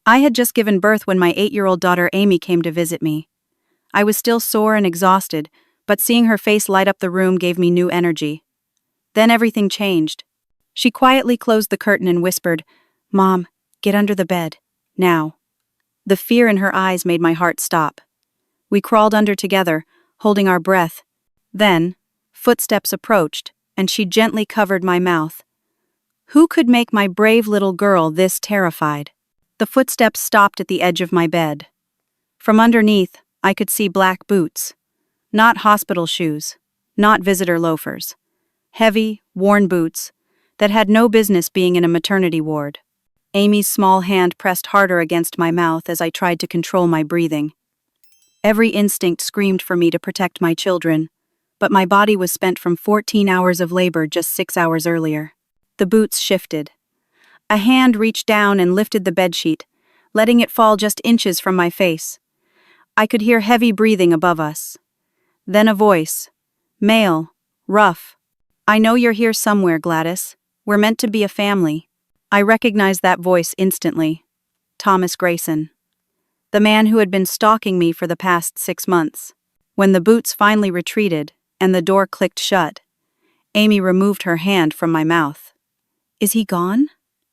I had just given birth when my 8-year-old daughter Amy came to visit me. I was still sore and exhausted, but seeing her face light up the room gave me new energy. Then everything changed. She quietly closed the curtain and whispered, "Mom, get under the bed, now." The fear in her eyes made my heart stop. We crawled under together, holding our breath. Then, footsteps approached, and she gently covered my mouth. Who could make my brave little girl this terrified? The footsteps stopped at the edge of my bed. From underneath, I could see black boots. Not hospital shoes, not visitor loafers. Heavy, worn boots that had no business being in a maternity ward. Amy's small hand pressed harder against my mouth as I tried to control my breathing. Every instinct screamed for me to protect my children, but my body was spent from 14 hours of labor just 6 hours earlier. The boots shifted. A hand reached down and lifted the bedsheet, letting it fall just inches from my face. I could hear heavy breathing above us. Then a voice. Male. Rough. "I know you're here somewhere, Gladys. We're meant to be a family." I recognized that voice instantly. Thomas Grayson. The man who had been stalking me for the past 6 months. When the boots finally retreated and the door clicked shut, Amy removed her hand from my mouth. "Is he gone?"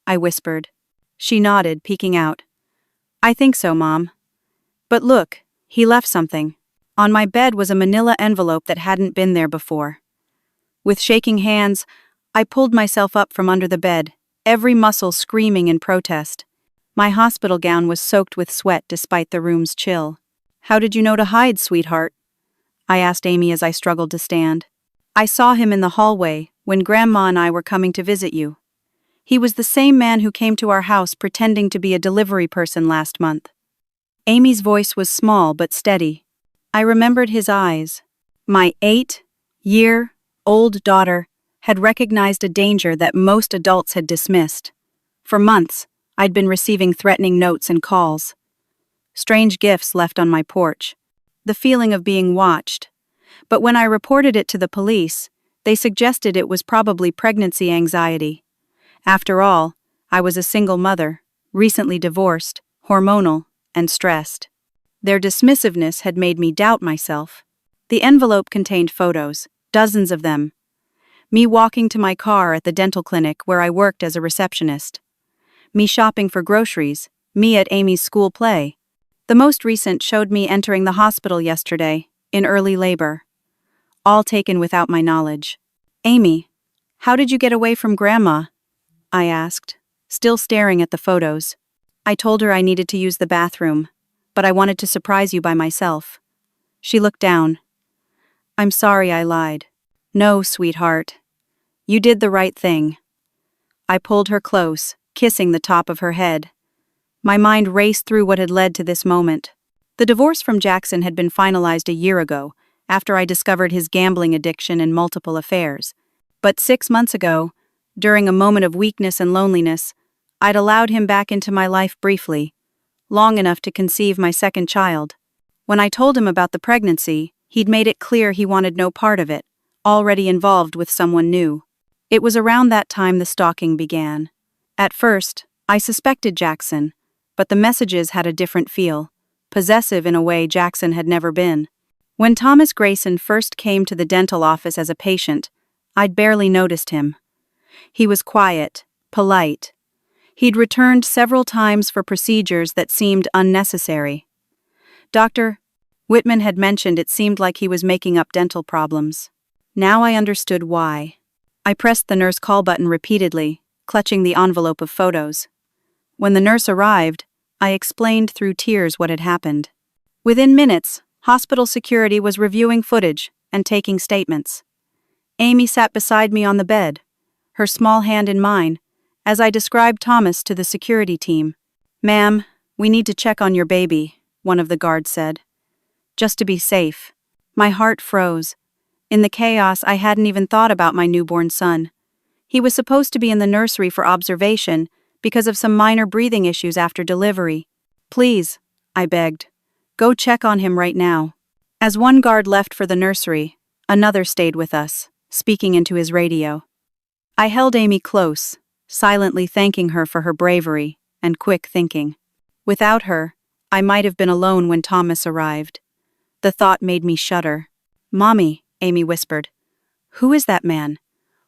I whispered. She nodded, peeking out. "I think so, Mom. But look, he left something." On my bed was a manila envelope that hadn't been there before. With shaking hands, I pulled myself up from under the bed, every muscle screaming in protest. My hospital gown was soaked with sweat despite the room's chill. "How did you know to hide, sweetheart?" I asked Amy as I struggled to stand. "I saw him in the hallway when Grandma and I were coming to visit you. He was the same man who came to our house pretending to be a delivery person last month." Amy's voice was small but steady. I remembered his eyes. My 8-year-old daughter had recognized a danger that most adults had dismissed. For months, I'd been receiving threatening notes and calls. Strange gifts left on my porch. The feeling of being watched. But when I reported it to the police, they suggested it was probably pregnancy anxiety. After all, I was a single mother, recently divorced, hormonal, and stressed. Their dismissiveness had made me doubt myself. The envelope contained photos, dozens of them. Me walking to my car at the dental clinic where I worked as a receptionist. Me shopping for groceries, me at Amy's school play. The most recent showed me entering the hospital yesterday, in early labor. All taken without my knowledge. "Amy, how did you get away from Grandma?" I asked, still staring at the photos. I told her I needed to use the bathroom, but I wanted to surprise you by myself. She looked down. "I'm sorry I lied." "No, sweetheart. You did the right thing." I pulled her close, kissing the top of her head. My mind raced through what had led to this moment. The divorce from Jackson had been finalized a year ago, after I discovered his gambling addiction and multiple affairs. But 6 months ago, during a moment of weakness and loneliness, I'd allowed him back into my life briefly, long enough to conceive my second child. When I told him about the pregnancy, he'd made it clear he wanted no part of it, already involved with someone new. It was around that time the stalking began. At first, I suspected Jackson, but the messages had a different feel, possessive in a way Jackson had never been. When Thomas Grayson first came to the dental office as a patient, I'd barely noticed him. He was quiet, polite. He'd returned several times for procedures that seemed unnecessary. Dr. Whitman had mentioned it seemed like he was making up dental problems. Now I understood why. I pressed the nurse call button repeatedly, clutching the envelope of photos. When the nurse arrived, I explained through tears what had happened. Within minutes, hospital security was reviewing footage and taking statements. Amy sat beside me on the bed, her small hand in mine, as I described Thomas to the security team. "Ma'am, we need to check on your baby," one of the guards said. "Just to be safe." My heart froze. In the chaos, I hadn't even thought about my newborn son. He was supposed to be in the nursery for observation because of some minor breathing issues after delivery. "Please," I begged, "go check on him right now." As one guard left for the nursery, another stayed with us, speaking into his radio. I held Amy close, silently thanking her for her bravery and quick thinking. Without her, I might have been alone when Thomas arrived. The thought made me shudder. "Mommy," Amy whispered. "Who is that man?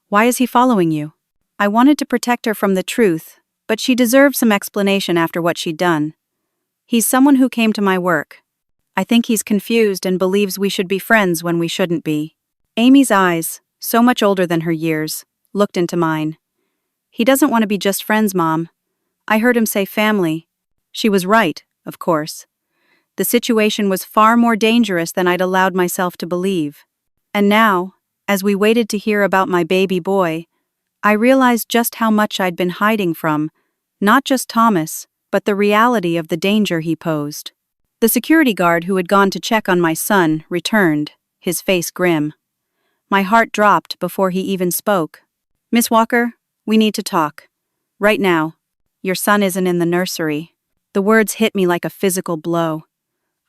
Why is he following you?" I wanted to protect her from the truth, but she deserved some explanation after what she'd done. "He's someone who came to my work. I think he's confused and believes we should be friends when we shouldn't be." Amy's eyes, so much older than her years, looked into mine. "He doesn't want to be just friends, Mom. I heard him say family." She was right, of course. The situation was far more dangerous than I'd allowed myself to believe. And now, as we waited to hear about my baby boy, I realized just how much I'd been hiding from, not just Thomas, but the reality of the danger he posed. The security guard who had gone to check on my son returned, his face grim. My heart dropped before he even spoke. "Miss Walker, we need to talk. Right now. Your son isn't in the nursery." The words hit me like a physical blow.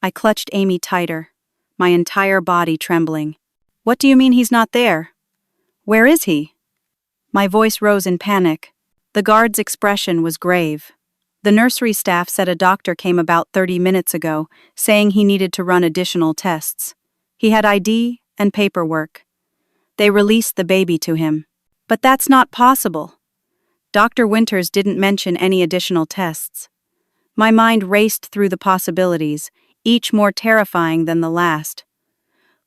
I clutched Amy tighter, my entire body trembling. "What do you mean he's not there? Where is he?" My voice rose in panic. The guard's expression was grave. "The nursery staff said a doctor came about 30 minutes ago, saying he needed to run additional tests. He had ID and paperwork. They released the baby to him." "But that's not possible." Dr. Winters didn't mention any additional tests. My mind raced through the possibilities, each more terrifying than the last.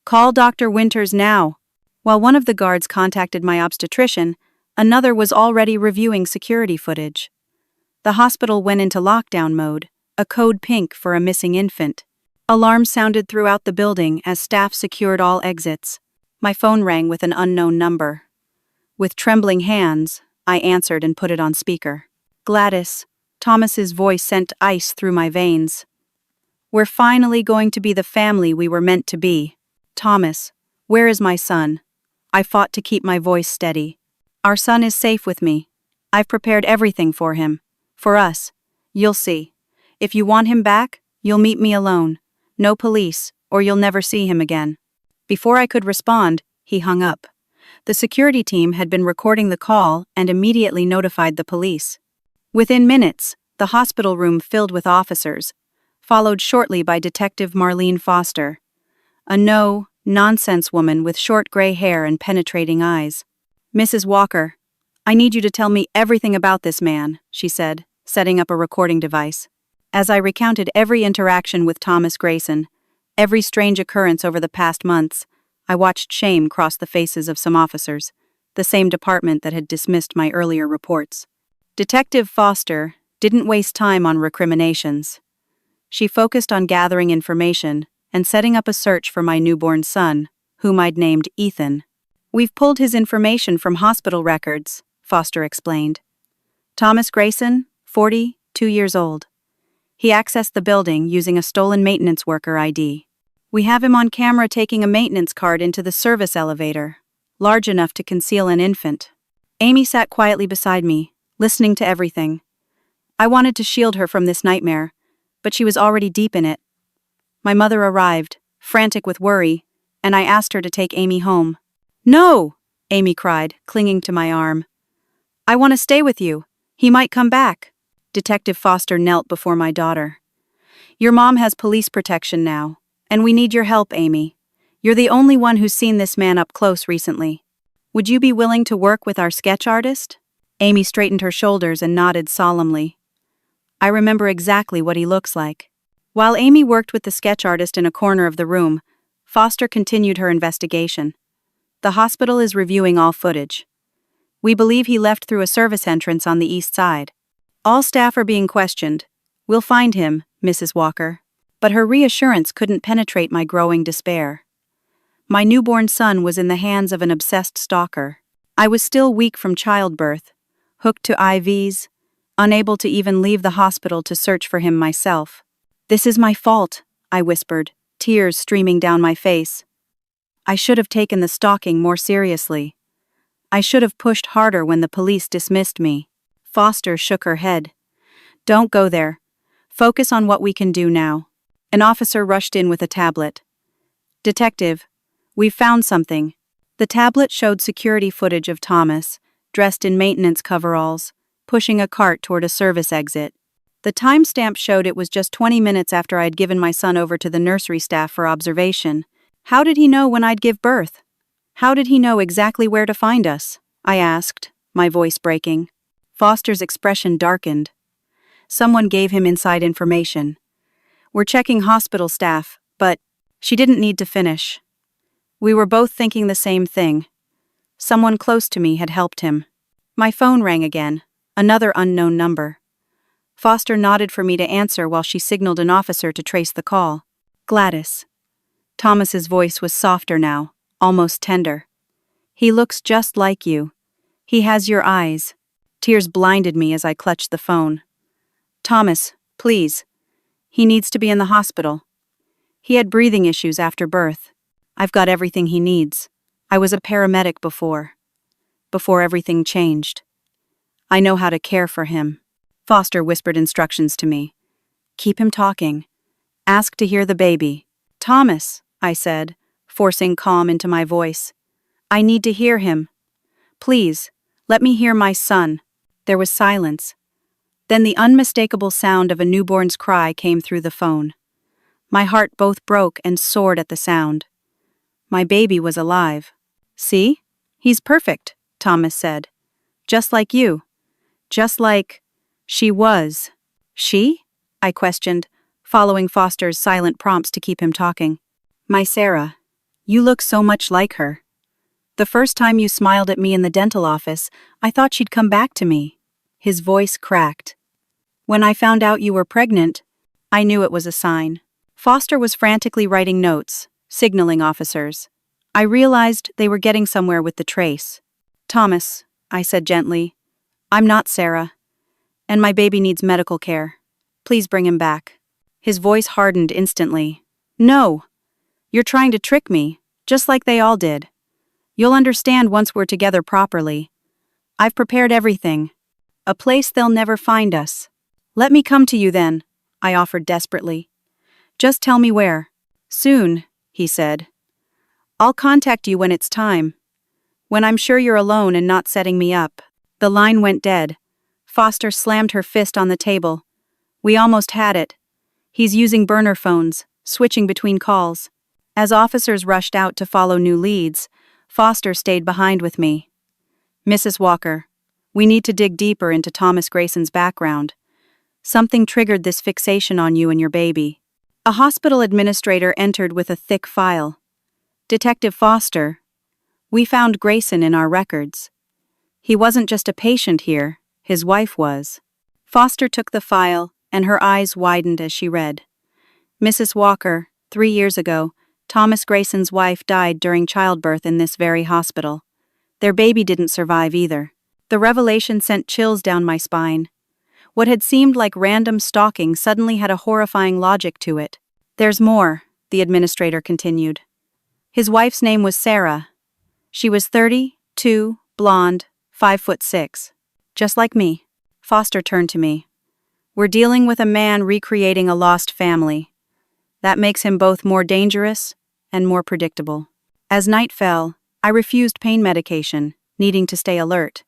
"Call Dr. Winters now." While one of the guards contacted my obstetrician, another was already reviewing security footage. The hospital went into lockdown mode, a code pink for a missing infant. Alarms sounded throughout the building as staff secured all exits. My phone rang with an unknown number. With trembling hands, I answered and put it on speaker. "Gladys." Thomas's voice sent ice through my veins. "We're finally going to be the family we were meant to be." "Thomas, where is my son?" I fought to keep my voice steady. "Our son is safe with me. I've prepared everything for him. For us. You'll see. If you want him back, you'll meet me alone. No police, or you'll never see him again." Before I could respond, he hung up. The security team had been recording the call and immediately notified the police. Within minutes, the hospital room filled with officers, followed shortly by Detective Marlene Foster, a no-nonsense woman with short gray hair and penetrating eyes. "Mrs. Walker, I need you to tell me everything about this man," she said, setting up a recording device. As I recounted every interaction with Thomas Grayson, every strange occurrence over the past months, I watched shame cross the faces of some officers, the same department that had dismissed my earlier reports. Detective Foster didn't waste time on recriminations. She focused on gathering information and setting up a search for my newborn son, whom I'd named Ethan. "We've pulled his information from hospital records," Foster explained. "Thomas Grayson, 40, 2 years old. He accessed the building using a stolen maintenance worker ID. We have him on camera taking a maintenance cart into the service elevator, large enough to conceal an infant." Amy sat quietly beside me, listening to everything. I wanted to shield her from this nightmare, but she was already deep in it. My mother arrived, frantic with worry, and I asked her to take Amy home. "No!" Amy cried, clinging to my arm. "I want to stay with you. He might come back." Detective Foster knelt before my daughter. "Your mom has police protection now, and we need your help, Amy. You're the only one who's seen this man up close recently. Would you be willing to work with our sketch artist?" Amy straightened her shoulders and nodded solemnly. "I remember exactly what he looks like." While Amy worked with the sketch artist in a corner of the room, Foster continued her investigation. "The hospital is reviewing all footage. We believe he left through a service entrance on the east side. All staff are being questioned. We'll find him, Mrs. Walker." But her reassurance couldn't penetrate my growing despair. My newborn son was in the hands of an obsessed stalker. I was still weak from childbirth, hooked to IVs, unable to even leave the hospital to search for him myself. "This is my fault," I whispered, tears streaming down my face. "I should have taken the stalking more seriously. I should have pushed harder when the police dismissed me." Foster shook her head. "Don't go there. Focus on what we can do now." An officer rushed in with a tablet. "Detective, we've found something." The tablet showed security footage of Thomas, dressed in maintenance coveralls, pushing a cart toward a service exit. The timestamp showed it was just 20 minutes after I'd given my son over to the nursery staff for observation. How did he know when I'd give birth? How did he know exactly where to find us? I asked, my voice breaking. Foster's expression darkened. Someone gave him inside information. We're checking hospital staff, but she didn't need to finish. We were both thinking the same thing. Someone close to me had helped him. My phone rang again, another unknown number. Foster nodded for me to answer while she signaled an officer to trace the call. Gladys. Thomas's voice was softer now, almost tender. He looks just like you. He has your eyes. Tears blinded me as I clutched the phone. Thomas, please. He needs to be in the hospital. He had breathing issues after birth. I've got everything he needs. I was a paramedic before everything changed. I know how to care for him. Foster whispered instructions to me. Keep him talking. Ask to hear the baby. Thomas, I said, forcing calm into my voice. I need to hear him. Please, let me hear my son. There was silence. Then the unmistakable sound of a newborn's cry came through the phone. My heart both broke and soared at the sound. My baby was alive. See? He's perfect, Thomas said. Just like you. Just like she was. She? I questioned, following Foster's silent prompts to keep him talking. My Sarah. You look so much like her. The first time you smiled at me in the dental office, I thought she'd come back to me. His voice cracked. When I found out you were pregnant, I knew it was a sign. Foster was frantically writing notes, signaling officers. I realized they were getting somewhere with the trace. Thomas, I said gently, I'm not Sarah, and my baby needs medical care. Please bring him back. His voice hardened instantly. No! You're trying to trick me, just like they all did. You'll understand once we're together properly. I've prepared everything. A place they'll never find us. Let me come to you then, I offered desperately. Just tell me where. Soon, he said. I'll contact you when it's time. When I'm sure you're alone and not setting me up. The line went dead. Foster slammed her fist on the table. We almost had it. He's using burner phones, switching between calls. As officers rushed out to follow new leads, Foster stayed behind with me. Mrs. Walker, we need to dig deeper into Thomas Grayson's background. Something triggered this fixation on you and your baby. A hospital administrator entered with a thick file. Detective Foster, we found Grayson in our records. He wasn't just a patient here, his wife was. Foster took the file, and her eyes widened as she read. Mrs. Walker, 3 years ago, Thomas Grayson's wife died during childbirth in this very hospital. Their baby didn't survive either. The revelation sent chills down my spine. What had seemed like random stalking suddenly had a horrifying logic to it. There's more, the administrator continued. His wife's name was Sarah. She was 32, blonde, 5'6", just like me. Foster turned to me. We're dealing with a man recreating a lost family. That makes him both more dangerous and more predictable. As night fell, I refused pain medication, needing to stay alert.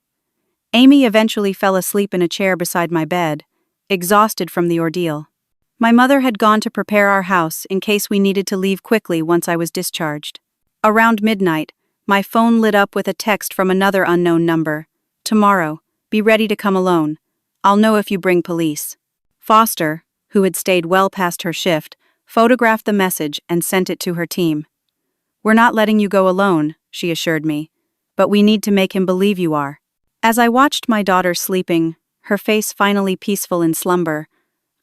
Amy eventually fell asleep in a chair beside my bed, exhausted from the ordeal. My mother had gone to prepare our house in case we needed to leave quickly once I was discharged. Around midnight, my phone lit up with a text from another unknown number. Tomorrow, be ready to come alone. I'll know if you bring police. Foster, who had stayed well past her shift, photographed the message and sent it to her team. We're not letting you go alone, she assured me, but we need to make him believe you are. As I watched my daughter sleeping, her face finally peaceful in slumber,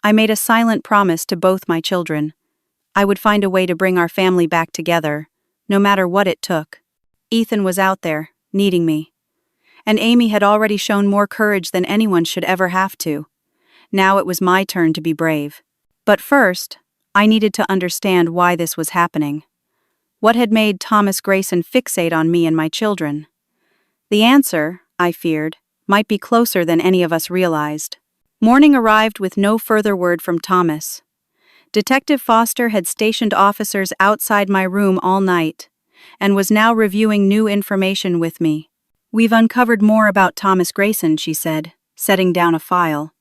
I made a silent promise to both my children. I would find a way to bring our family back together, no matter what it took. Ethan was out there, needing me. And Amy had already shown more courage than anyone should ever have to. Now it was my turn to be brave. But first, I needed to understand why this was happening. What had made Thomas Grayson fixate on me and my children? The answer, I feared, might be closer than any of us realized. Morning arrived with no further word from Thomas. Detective Foster had stationed officers outside my room all night, and was now reviewing new information with me. We've uncovered more about Thomas Grayson, she said, setting down a file.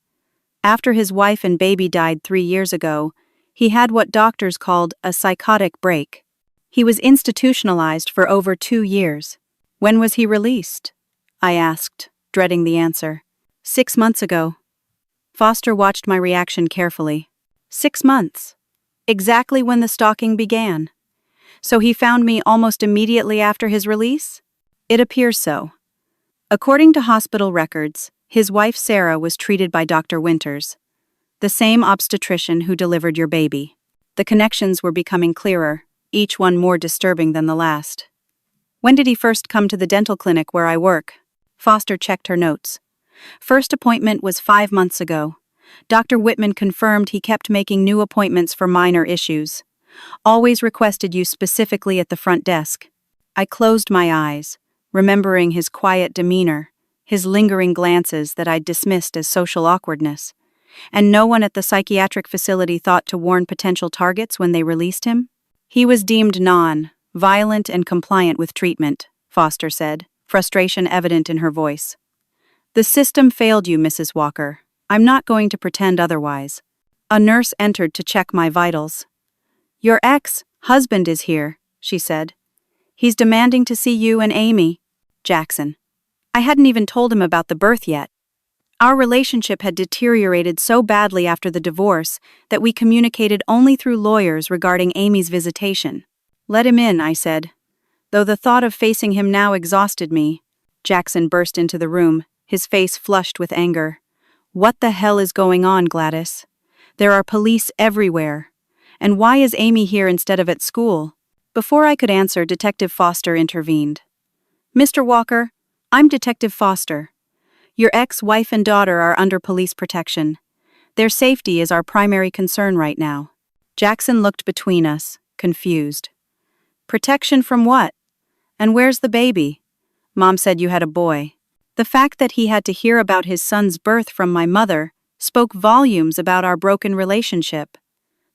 After his wife and baby died 3 years ago, he had what doctors called a psychotic break. He was institutionalized for over 2 years. When was he released? I asked, dreading the answer. 6 months ago. Foster watched my reaction carefully. 6 months. Exactly when the stalking began. So he found me almost immediately after his release? It appears so. According to hospital records, his wife Sarah was treated by Dr. Winters, the same obstetrician who delivered your baby. The connections were becoming clearer, each one more disturbing than the last. When did he first come to the dental clinic where I work? Foster checked her notes. First appointment was 5 months ago. Dr. Whitman confirmed he kept making new appointments for minor issues. Always requested you specifically at the front desk. I closed my eyes, remembering his quiet demeanor, his lingering glances that I'd dismissed as social awkwardness. And no one at the psychiatric facility thought to warn potential targets when they released him? He was deemed non-violent and compliant with treatment, Foster said, frustration evident in her voice. The system failed you, Mrs. Walker. I'm not going to pretend otherwise. A nurse entered to check my vitals. Your ex-husband is here, she said. He's demanding to see you and Amy. Jackson. I hadn't even told him about the birth yet. Our relationship had deteriorated so badly after the divorce that we communicated only through lawyers regarding Amy's visitation. Let him in, I said. Though the thought of facing him now exhausted me. Jackson burst into the room, his face flushed with anger. What the hell is going on, Gladys? There are police everywhere. And why is Amy here instead of at school? Before I could answer, Detective Foster intervened. Mr. Walker, I'm Detective Foster. Your ex-wife and daughter are under police protection. Their safety is our primary concern right now. Jackson looked between us, confused. Protection from what? And where's the baby? Mom said you had a boy. The fact that he had to hear about his son's birth from my mother spoke volumes about our broken relationship.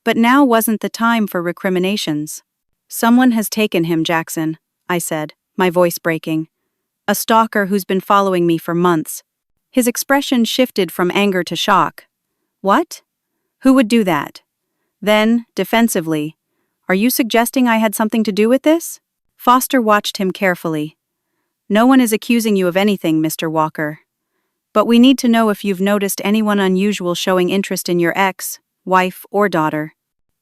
But now wasn't the time for recriminations. Someone has taken him, Jackson, I said, my voice breaking. A stalker who's been following me for months. His expression shifted from anger to shock. What? Who would do that? Then, defensively, are you suggesting I had something to do with this? Foster watched him carefully. No one is accusing you of anything, Mr. Walker. But we need to know if you've noticed anyone unusual showing interest in your ex, wife, or daughter.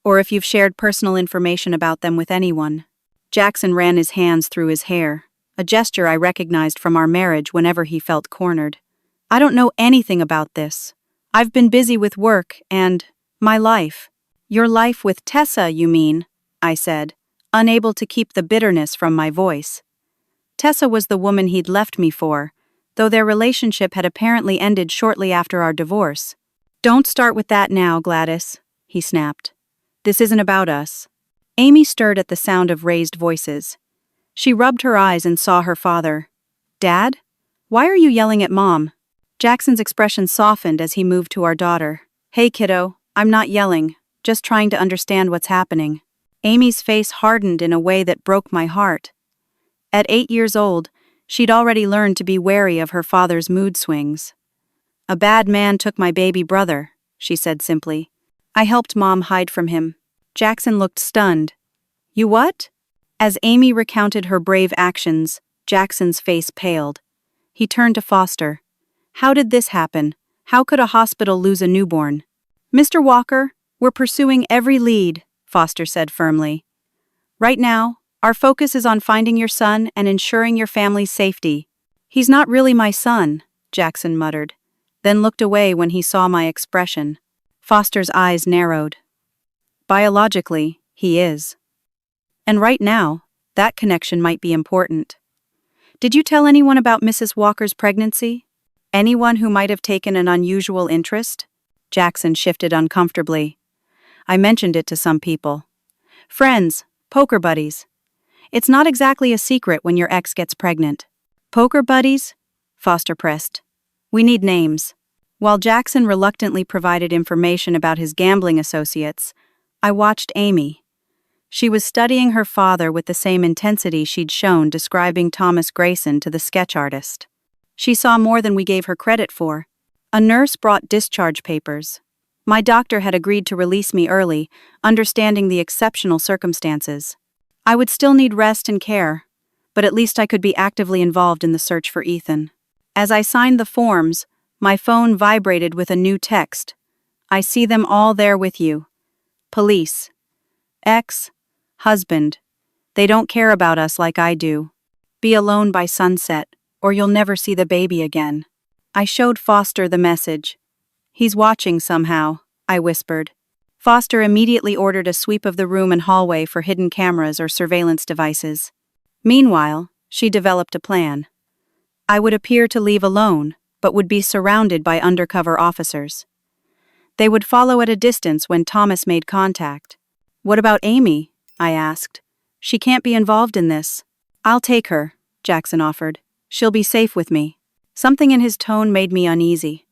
Or if you've shared personal information about them with anyone. Jackson ran his hands through his hair, a gesture I recognized from our marriage whenever he felt cornered. I don't know anything about this. I've been busy with work and my life. Your life with Tessa, you mean? I said, unable to keep the bitterness from my voice. Tessa was the woman he'd left me for, though their relationship had apparently ended shortly after our divorce. Don't start with that now, Gladys, he snapped. This isn't about us. Amy stirred at the sound of raised voices. She rubbed her eyes and saw her father. Dad? Why are you yelling at Mom? Jackson's expression softened as he moved to our daughter. Hey, kiddo, I'm not yelling, just trying to understand what's happening. Amy's face hardened in a way that broke my heart. At 8 years old, she'd already learned to be wary of her father's mood swings. A bad man took my baby brother, she said simply. I helped Mom hide from him. Jackson looked stunned. You what? As Amy recounted her brave actions, Jackson's face paled. He turned to Foster. How did this happen? How could a hospital lose a newborn? Mr. Walker, we're pursuing every lead, Foster said firmly. Right now, our focus is on finding your son and ensuring your family's safety. He's not really my son, Jackson muttered, then looked away when he saw my expression. Foster's eyes narrowed. Biologically, he is. And right now, that connection might be important. Did you tell anyone about Mrs. Walker's pregnancy? Anyone who might have taken an unusual interest? Jackson shifted uncomfortably. I mentioned it to some people. Friends, poker buddies. It's not exactly a secret when your ex gets pregnant. Poker buddies? Foster pressed. We need names. While Jackson reluctantly provided information about his gambling associates, I watched Amy. She was studying her father with the same intensity she'd shown describing Thomas Grayson to the sketch artist. She saw more than we gave her credit for. A nurse brought discharge papers. My doctor had agreed to release me early, understanding the exceptional circumstances. I would still need rest and care, but at least I could be actively involved in the search for Ethan. As I signed the forms, my phone vibrated with a new text. I see them all there with you. Police. Husband. They don't care about us like I do. Be alone by sunset, or you'll never see the baby again. I showed Foster the message. He's watching somehow, I whispered. Foster immediately ordered a sweep of the room and hallway for hidden cameras or surveillance devices. Meanwhile, she developed a plan. I would appear to leave alone, but would be surrounded by undercover officers. They would follow at a distance when Thomas made contact. What about Amy? I asked. She can't be involved in this. I'll take her, Jackson offered. She'll be safe with me. Something in his tone made me uneasy.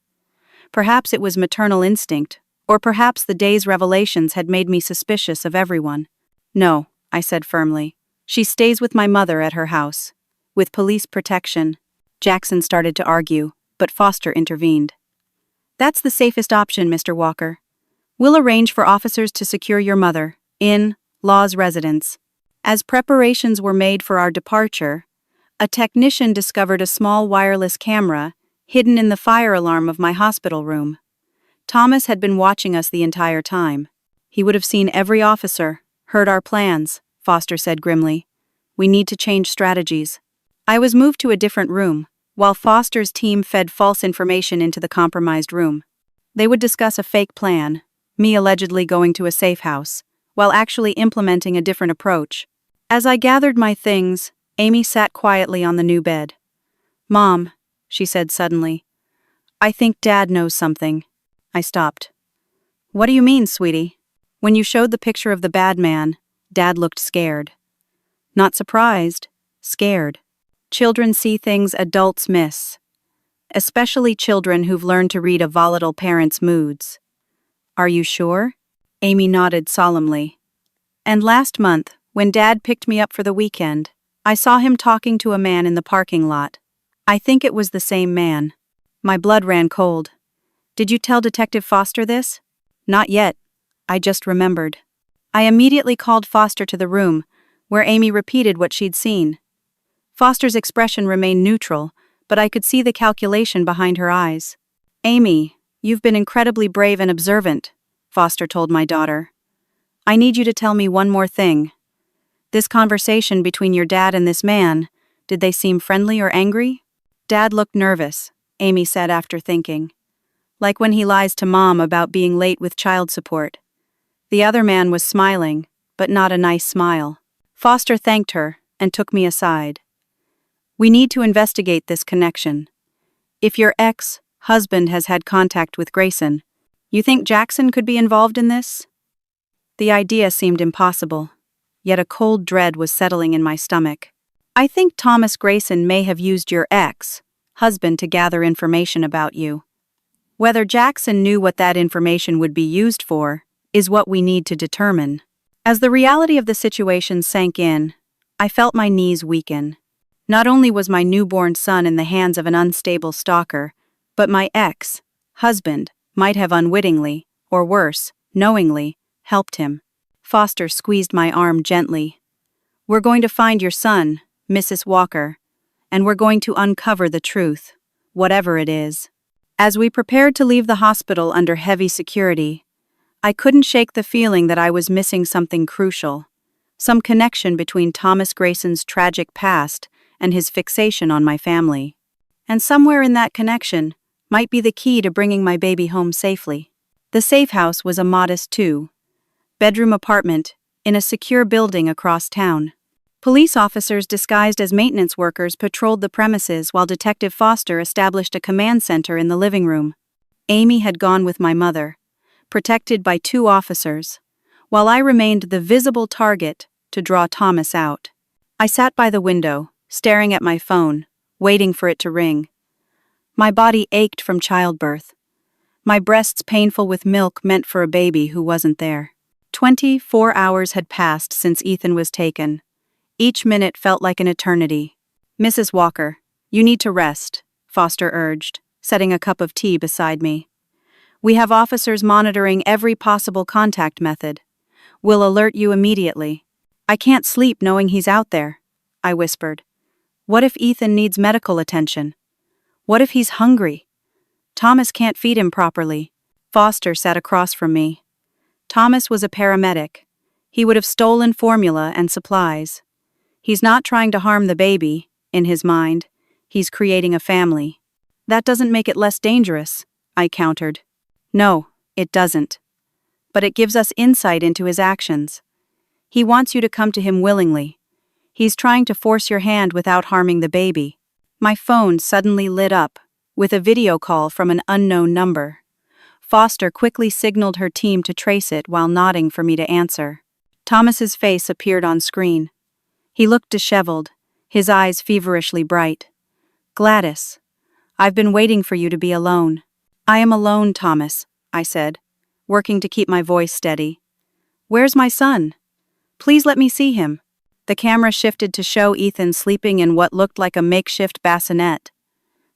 Perhaps it was maternal instinct, or perhaps the day's revelations had made me suspicious of everyone. No, I said firmly. She stays with my mother at her house. With police protection. Jackson started to argue, but Foster intervened. That's the safest option, Mr. Walker. We'll arrange for officers to secure your mother, in Law's residence. As preparations were made for our departure, a technician discovered a small wireless camera hidden in the fire alarm of my hospital room. Thomas had been watching us the entire time. He would have seen every officer, heard our plans, Foster said grimly. We need to change strategies. I was moved to a different room, while Foster's team fed false information into the compromised room. They would discuss a fake plan, me allegedly going to a safe house, while actually implementing a different approach. As I gathered my things, Amy sat quietly on the new bed. Mom, she said suddenly, I think Dad knows something. I stopped. What do you mean, sweetie? When you showed the picture of the bad man, Dad looked scared. Not surprised, scared. Children see things adults miss, especially children who've learned to read a volatile parent's moods. Are you sure? Amy nodded solemnly. And last month, when Dad picked me up for the weekend, I saw him talking to a man in the parking lot. I think it was the same man. My blood ran cold. Did you tell Detective Foster this? Not yet. I just remembered. I immediately called Foster to the room, where Amy repeated what she'd seen. Foster's expression remained neutral, but I could see the calculation behind her eyes. Amy, you've been incredibly brave and observant, Foster told my daughter. I need you to tell me one more thing. This conversation between your dad and this man, did they seem friendly or angry? Dad looked nervous, Amy said after thinking. Like when he lies to Mom about being late with child support. The other man was smiling, but not a nice smile. Foster thanked her and took me aside. We need to investigate this connection. If your ex-husband has had contact with Grayson, you think Jackson could be involved in this? The idea seemed impossible, yet a cold dread was settling in my stomach. I think Thomas Grayson may have used your ex-husband to gather information about you. Whether Jackson knew what that information would be used for is what we need to determine. As the reality of the situation sank in, I felt my knees weaken. Not only was my newborn son in the hands of an unstable stalker, but my ex-husband might have unwittingly, or worse, knowingly, helped him. Foster squeezed my arm gently. We're going to find your son, Mrs. Walker, and we're going to uncover the truth, whatever it is. As we prepared to leave the hospital under heavy security, I couldn't shake the feeling that I was missing something crucial, some connection between Thomas Grayson's tragic past and his fixation on my family. And somewhere in that connection might be the key to bringing my baby home safely. The safe house was a modest two-bedroom apartment in a secure building across town. Police officers disguised as maintenance workers patrolled the premises while Detective Foster established a command center in the living room. Amy had gone with my mother, protected by two officers, while I remained the visible target to draw Thomas out. I sat by the window, staring at my phone, waiting for it to ring. My body ached from childbirth. My breasts painful with milk meant for a baby who wasn't there. 24 hours had passed since Ethan was taken. Each minute felt like an eternity. Mrs. Walker, you need to rest, Foster urged. setting a cup of tea beside me. "We have officers monitoring every possible contact method. We'll alert you immediately." "I can't sleep knowing he's out there," I whispered. "What if Ethan needs medical attention? What if he's hungry? Thomas can't feed him properly." Foster sat across from me. Thomas was a paramedic. He would have stolen formula and supplies. "He's not trying to harm the baby," in his mind. "He's creating a family." "That doesn't make it less dangerous," I countered. "No, it doesn't. But it gives us insight into his actions. He wants you to come to him willingly. He's trying to force your hand without harming the baby." My phone suddenly lit up, with a video call from an unknown number. Foster quickly signaled her team to trace it while nodding for me to answer. Thomas's face appeared on screen. He looked disheveled, his eyes feverishly bright. "Gladys, I've been waiting for you to be alone." "I am alone, Thomas," I said, working to keep my voice steady. "Where's my son? Please let me see him." The camera shifted to show Ethan sleeping in what looked like a makeshift bassinet.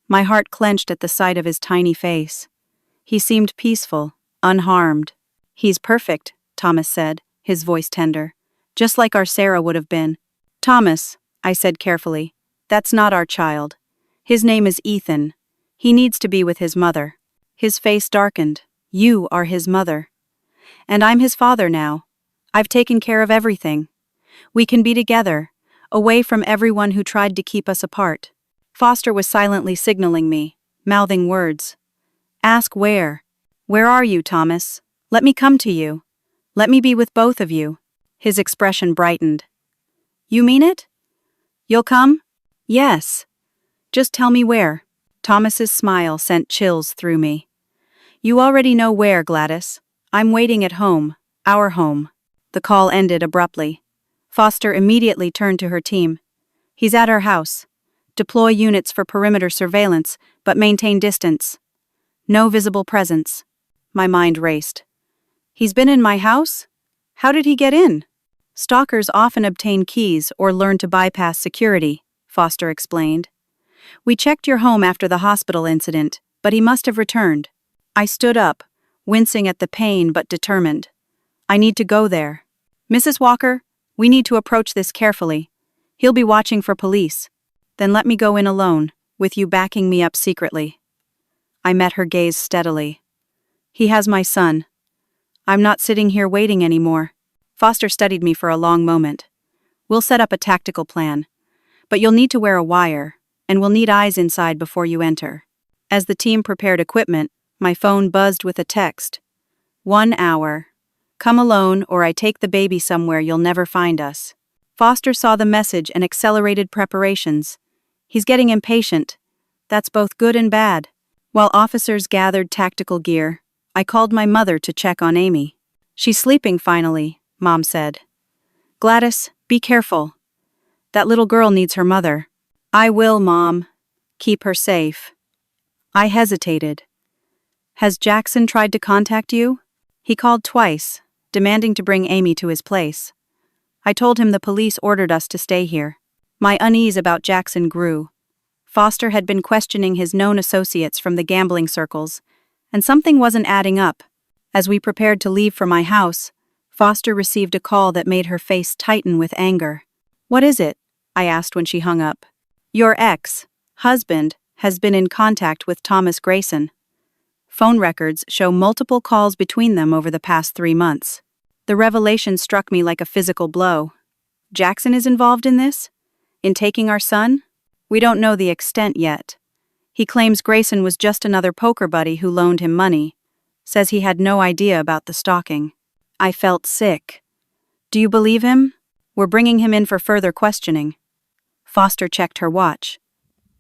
My heart clenched at the sight of his tiny face. He seemed peaceful, unharmed. "He's perfect," Thomas said, his voice tender. "Just like our Sarah would have been." "Thomas," I said carefully, "that's not our child. His name is Ethan. He needs to be with his mother." His face darkened. "You are his mother. And I'm his father now. I've taken care of everything. We can be together, away from everyone who tried to keep us apart." Foster was silently signaling me, mouthing words. "Ask where. Where are you, Thomas? Let me come to you. Let me be with both of you." His expression brightened. "You mean it? You'll come?" "Yes. Just tell me where." Thomas's smile sent chills through me. "You already know where, Gladys. I'm waiting at home, our home." The call ended abruptly. Foster immediately turned to her team. "He's at our house. Deploy units for perimeter surveillance, but maintain distance. No visible presence." My mind raced. "He's been in my house? How did he get in?" "Stalkers often obtain keys or learn to bypass security," Foster explained. "We checked your home after the hospital incident, but he must have returned." I stood up, wincing at the pain but determined. "I need to go there. Mrs. Walker, we need to approach this carefully. He'll be watching for police." "Then let me go in alone, with you backing me up secretly." I met her gaze steadily. "He has my son. I'm not sitting here waiting anymore." Foster studied me for a long moment. "We'll set up a tactical plan. But you'll need to wear a wire, and we'll need eyes inside before you enter." As the team prepared equipment, my phone buzzed with a text. "1 hour. Come alone or I take the baby somewhere you'll never find us." Foster saw the message and accelerated preparations. He's getting impatient. That's both good and bad. While officers gathered tactical gear, I called my mother to check on Amy. "She's sleeping finally," Mom said. "Gladys, be careful. That little girl needs her mother." "I will, Mom. Keep her safe." I hesitated. "Has Jackson tried to contact you?" "He called twice, demanding to bring Amy to his place. I told him the police ordered us to stay here." My unease about Jackson grew. Foster had been questioning his known associates from the gambling circles, and something wasn't adding up. As we prepared to leave for my house, Foster received a call that made her face tighten with anger. "What is it?" I asked when she hung up. "Your ex-husband has been in contact with Thomas Grayson. Phone records show multiple calls between them over the past 3 months." The revelation struck me like a physical blow. Jackson is involved in this? In taking our son? We don't know the extent yet. He claims Grayson was just another poker buddy who loaned him money. Says he had no idea about the stalking. I felt sick. "Do you believe him? We're bringing him in for further questioning." Foster checked her watch.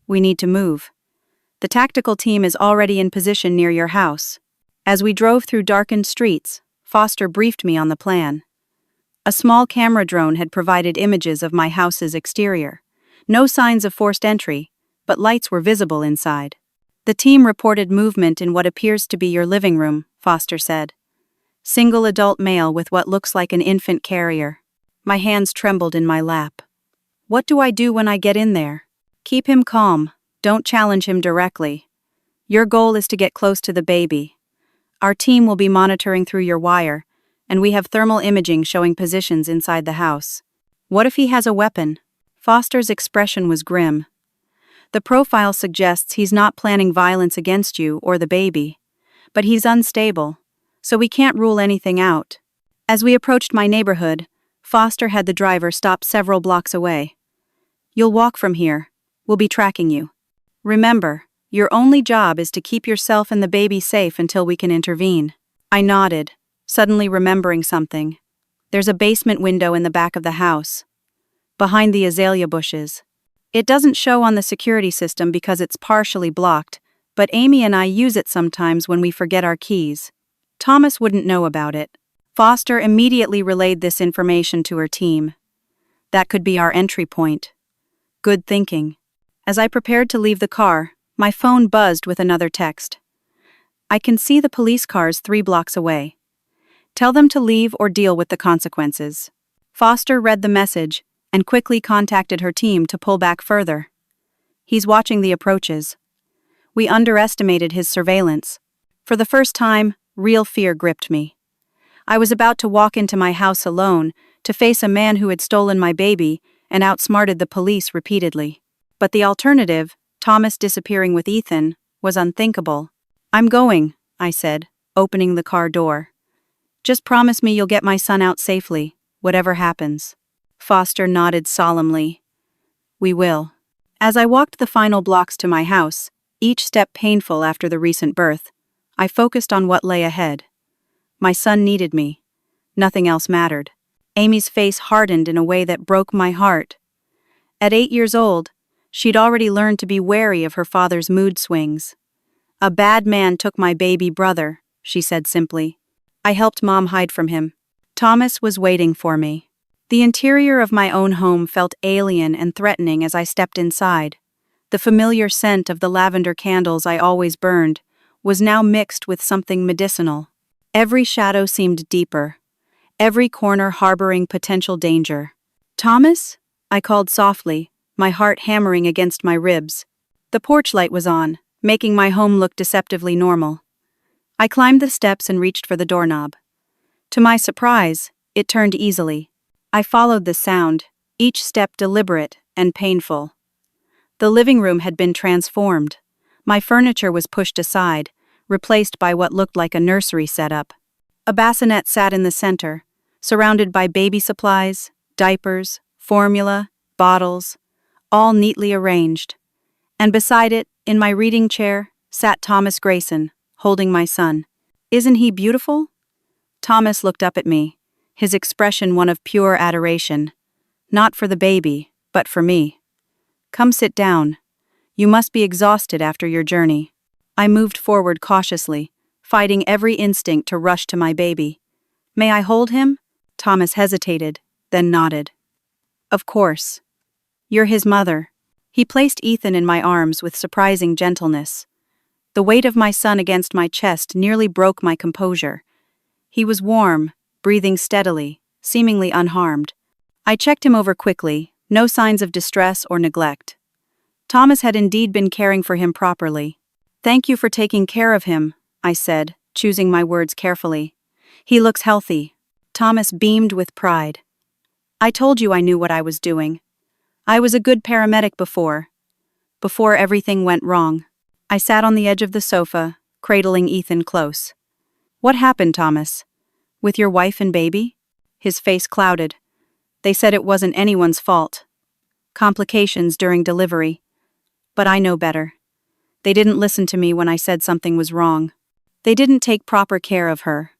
"We need to move. The tactical team is already in position near your house." As we drove through darkened streets, Foster briefed me on the plan. A small camera drone had provided images of my house's exterior. No signs of forced entry, but lights were visible inside. "The team reported movement in what appears to be your living room," Foster said. "Single adult male with what looks like an infant carrier." My hands trembled in my lap. "What do I do when I get in there?" "Keep him calm. Don't challenge him directly. Your goal is to get close to the baby. Our team will be monitoring through your wire, and we have thermal imaging showing positions inside the house. What if he has a weapon? Foster's expression was grim. The profile suggests he's not planning violence against you or the baby. But he's unstable, so we can't rule anything out. As we approached my neighborhood, Foster had the driver stop several blocks away. You'll walk from here. We'll be tracking you. Remember, your only job is to keep yourself and the baby safe until we can intervene. I nodded, suddenly remembering something. There's a basement window in the back of the house, behind the azalea bushes. It doesn't show on the security system because it's partially blocked, but Amy and I use it sometimes when we forget our keys. Thomas wouldn't know about it. Foster immediately relayed this information to her team. That could be our entry point. Good thinking. As I prepared to leave the car, my phone buzzed with another text. I can see the police cars 3 blocks away. Tell them to leave or deal with the consequences. Foster read the message and quickly contacted her team to pull back further. He's watching the approaches. We underestimated his surveillance. For the first time, real fear gripped me. I was about to walk into my house alone, to face a man who had stolen my baby and outsmarted the police repeatedly. But the alternative, Thomas disappearing with Ethan, was unthinkable. I'm going, I said, opening the car door. Just promise me you'll get my son out safely, whatever happens. Foster nodded solemnly. We will. As I walked the final blocks to my house, each step painful after the recent birth, I focused on what lay ahead. My son needed me. Nothing else mattered. Amy's face hardened in a way that broke my heart. At 8 years old, she'd already learned to be wary of her father's mood swings. A bad man took my baby brother, she said simply. I helped Mom hide from him. Thomas was waiting for me. The interior of my own home felt alien and threatening as I stepped inside. The familiar scent of the lavender candles I always burned was now mixed with something medicinal. Every shadow seemed deeper, every corner harboring potential danger. Thomas? I called softly, my heart hammering against my ribs. The porch light was on, making my home look deceptively normal. I climbed the steps and reached for the doorknob. To my surprise, it turned easily. I followed the sound, each step deliberate and painful. The living room had been transformed. My furniture was pushed aside, replaced by what looked like a nursery setup. A bassinet sat in the center, surrounded by baby supplies, diapers, formula, bottles, all neatly arranged. And beside it, in my reading chair, sat Thomas Grayson, holding my son. Isn't he beautiful? Thomas looked up at me, his expression one of pure adoration. Not for the baby, but for me. Come sit down. You must be exhausted after your journey. I moved forward cautiously, fighting every instinct to rush to my baby. May I hold him? Thomas hesitated, then nodded. Of course. You're his mother. He placed Ethan in my arms with surprising gentleness. The weight of my son against my chest nearly broke my composure. He was warm, breathing steadily, seemingly unharmed. I checked him over quickly, no signs of distress or neglect. Thomas had indeed been caring for him properly. Thank you for taking care of him, I said, choosing my words carefully. He looks healthy. Thomas beamed with pride. I told you I knew what I was doing. I was a good paramedic before everything went wrong. I sat on the edge of the sofa, cradling Ethan close. What happened, Thomas? With your wife and baby? His face clouded. They said it wasn't anyone's fault. Complications during delivery. But I know better. They didn't listen to me when I said something was wrong. They didn't take proper care of her.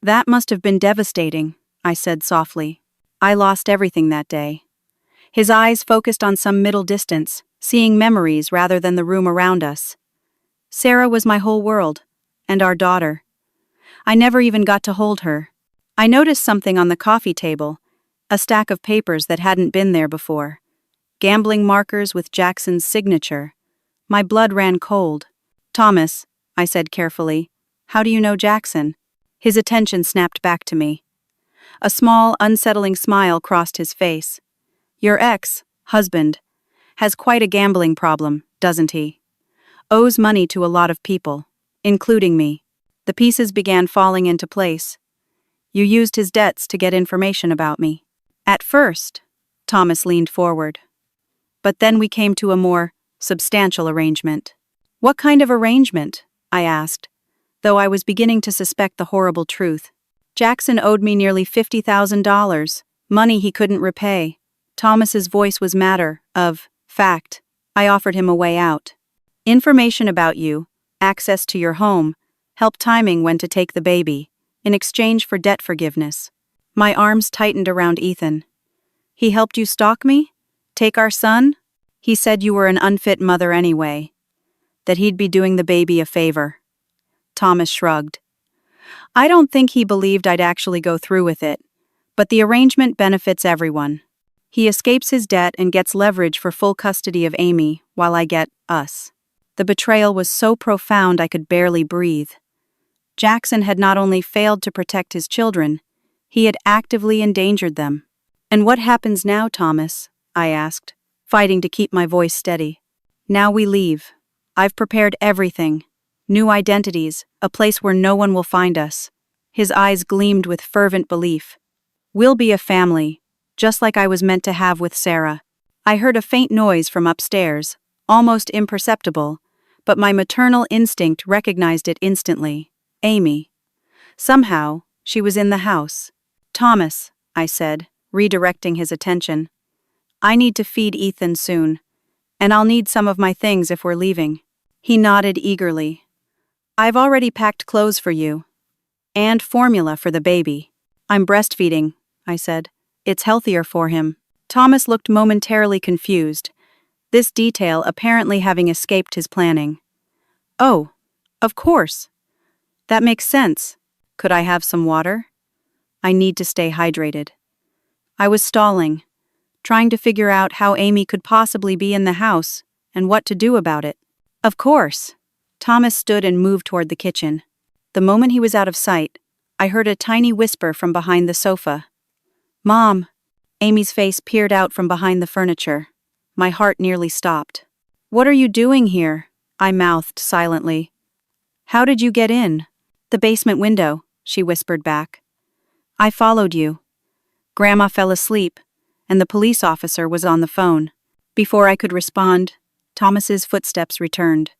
That must have been devastating, I said softly. I lost everything that day. His eyes focused on some middle distance, seeing memories rather than the room around us. Sarah was my whole world, and our daughter. I never even got to hold her. I noticed something on the coffee table, a stack of papers that hadn't been there before. Gambling markers with Jackson's signature. My blood ran cold. Thomas, I said carefully, how do you know Jackson? His attention snapped back to me. A small, unsettling smile crossed his face. Your ex-husband has quite a gambling problem, doesn't he? owes money to a lot of people, including me. The pieces began falling into place. You used his debts to get information about me. At first, Thomas leaned forward. But then we came to a more substantial arrangement. What kind of arrangement? I asked, though I was beginning to suspect the horrible truth. Jackson owed me nearly $50,000, money he couldn't repay. Thomas's voice was matter of fact. I offered him a way out. Information about you, access to your home, help timing when to take the baby, in exchange for debt forgiveness. My arms tightened around Ethan. He helped you stalk me? Take our son? He said you were an unfit mother anyway. That he'd be doing the baby a favor. Thomas shrugged. I don't think he believed I'd actually go through with it, but the arrangement benefits everyone. He escapes his debt and gets leverage for full custody of Amy, while I get us. The betrayal was so profound I could barely breathe. Jackson had not only failed to protect his children, he had actively endangered them. And what happens now, Thomas? I asked, fighting to keep my voice steady. Now we leave. I've prepared everything. New identities, a place where no one will find us. His eyes gleamed with fervent belief. We'll be a family, just like I was meant to have with Sarah. I heard a faint noise from upstairs, almost imperceptible, but my maternal instinct recognized it instantly. Amy. Somehow, she was in the house. Thomas, I said, redirecting his attention. I need to feed Ethan soon, and I'll need some of my things if we're leaving. He nodded eagerly. I've already packed clothes for you. And formula for the baby. I'm breastfeeding, I said. It's healthier for him. Thomas looked momentarily confused, this detail apparently having escaped his planning. Oh, of course. That makes sense. Could I have some water? I need to stay hydrated. I was stalling, trying to figure out how Amy could possibly be in the house and what to do about it. Of course. Thomas stood and moved toward the kitchen. The moment he was out of sight, I heard a tiny whisper from behind the sofa. Mom! Amy's face peered out from behind the furniture. My heart nearly stopped. What are you doing here? I mouthed silently. How did you get in? The basement window, she whispered back. I followed you. Grandma fell asleep, and the police officer was on the phone. Before I could respond, Thomas's footsteps returned.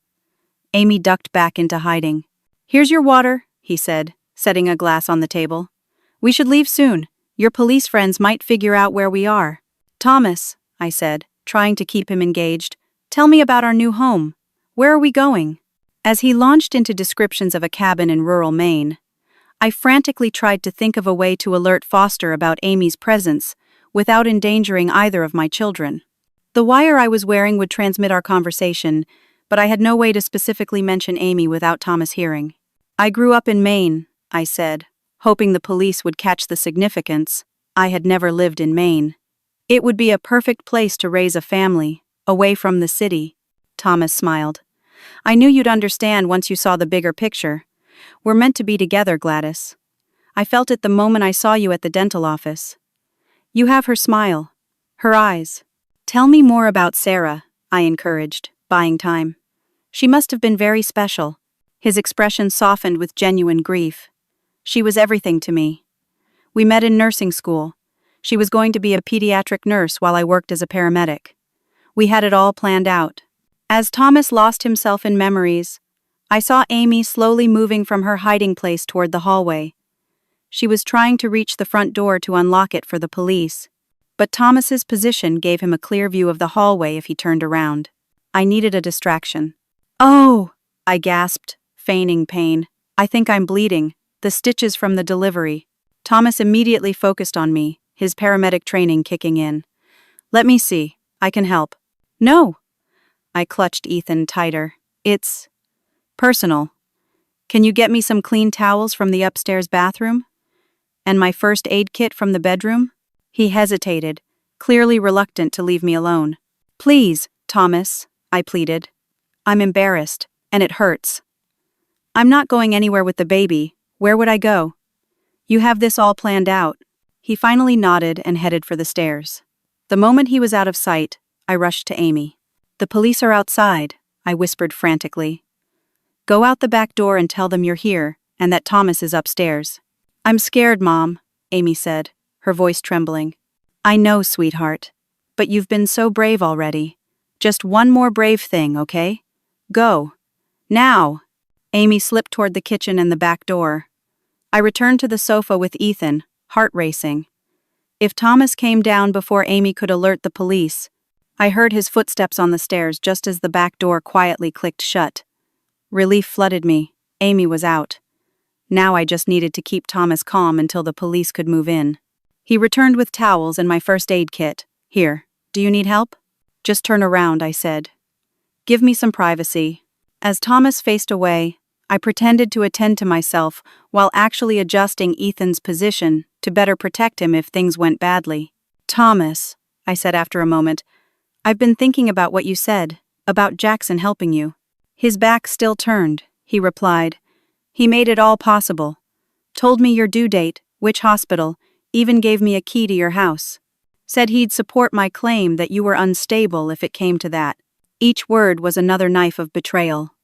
Amy ducked back into hiding. Here's your water, he said, setting a glass on the table. We should leave soon. Your police friends might figure out where we are. Thomas, I said, trying to keep him engaged, tell me about our new home. Where are we going? As he launched into descriptions of a cabin in rural Maine, I frantically tried to think of a way to alert Foster about Amy's presence without endangering either of my children. The wire I was wearing would transmit our conversation, but I had no way to specifically mention Amy without Thomas hearing. I grew up in Maine, I said, hoping the police would catch the significance. I had never lived in Maine. It would be a perfect place to raise a family, away from the city. Thomas smiled. I knew you'd understand once you saw the bigger picture. We're meant to be together, Gladys. I felt it the moment I saw you at the dental office. You have her smile, her eyes. Tell me more about Sarah, I encouraged, buying time. She must have been very special. His expression softened with genuine grief. She was everything to me. We met in nursing school. She was going to be a pediatric nurse while I worked as a paramedic. We had it all planned out. As Thomas lost himself in memories, I saw Amy slowly moving from her hiding place toward the hallway. She was trying to reach the front door to unlock it for the police, but Thomas's position gave him a clear view of the hallway if he turned around. I needed a distraction. Oh! I gasped, feigning pain. I think I'm bleeding. The stitches from the delivery. Thomas immediately focused on me, his paramedic training kicking in. Let me see. I can help. No! I clutched Ethan tighter. It's personal. Can you get me some clean towels from the upstairs bathroom? And my first aid kit from the bedroom? He hesitated, clearly reluctant to leave me alone. Please, Thomas, I pleaded. I'm embarrassed, and it hurts. I'm not going anywhere with the baby. Where would I go? You have this all planned out. He finally nodded and headed for the stairs. The moment he was out of sight, I rushed to Amy. The police are outside, I whispered frantically. Go out the back door and tell them you're here, and that Thomas is upstairs. I'm scared, Mom, Amy said, her voice trembling. I know, sweetheart. But you've been so brave already. Just one more brave thing, okay? Go. Now! Amy slipped toward the kitchen and the back door. I returned to the sofa with Ethan, heart racing. If Thomas came down before Amy could alert the police, I heard his footsteps on the stairs just as the back door quietly clicked shut. Relief flooded me. Amy was out. Now I just needed to keep Thomas calm until the police could move in. He returned with towels and my first aid kit. Here, do you need help? Just turn around, I said. Give me some privacy. As Thomas faced away, I pretended to attend to myself while actually adjusting Ethan's position to better protect him if things went badly. Thomas, I said after a moment, I've been thinking about what you said, about Jackson helping you. His back still turned, he replied. He made it all possible. Told me your due date, which hospital, even gave me a key to your house. Said he'd support my claim that you were unstable if it came to that. Each word was another knife of betrayal.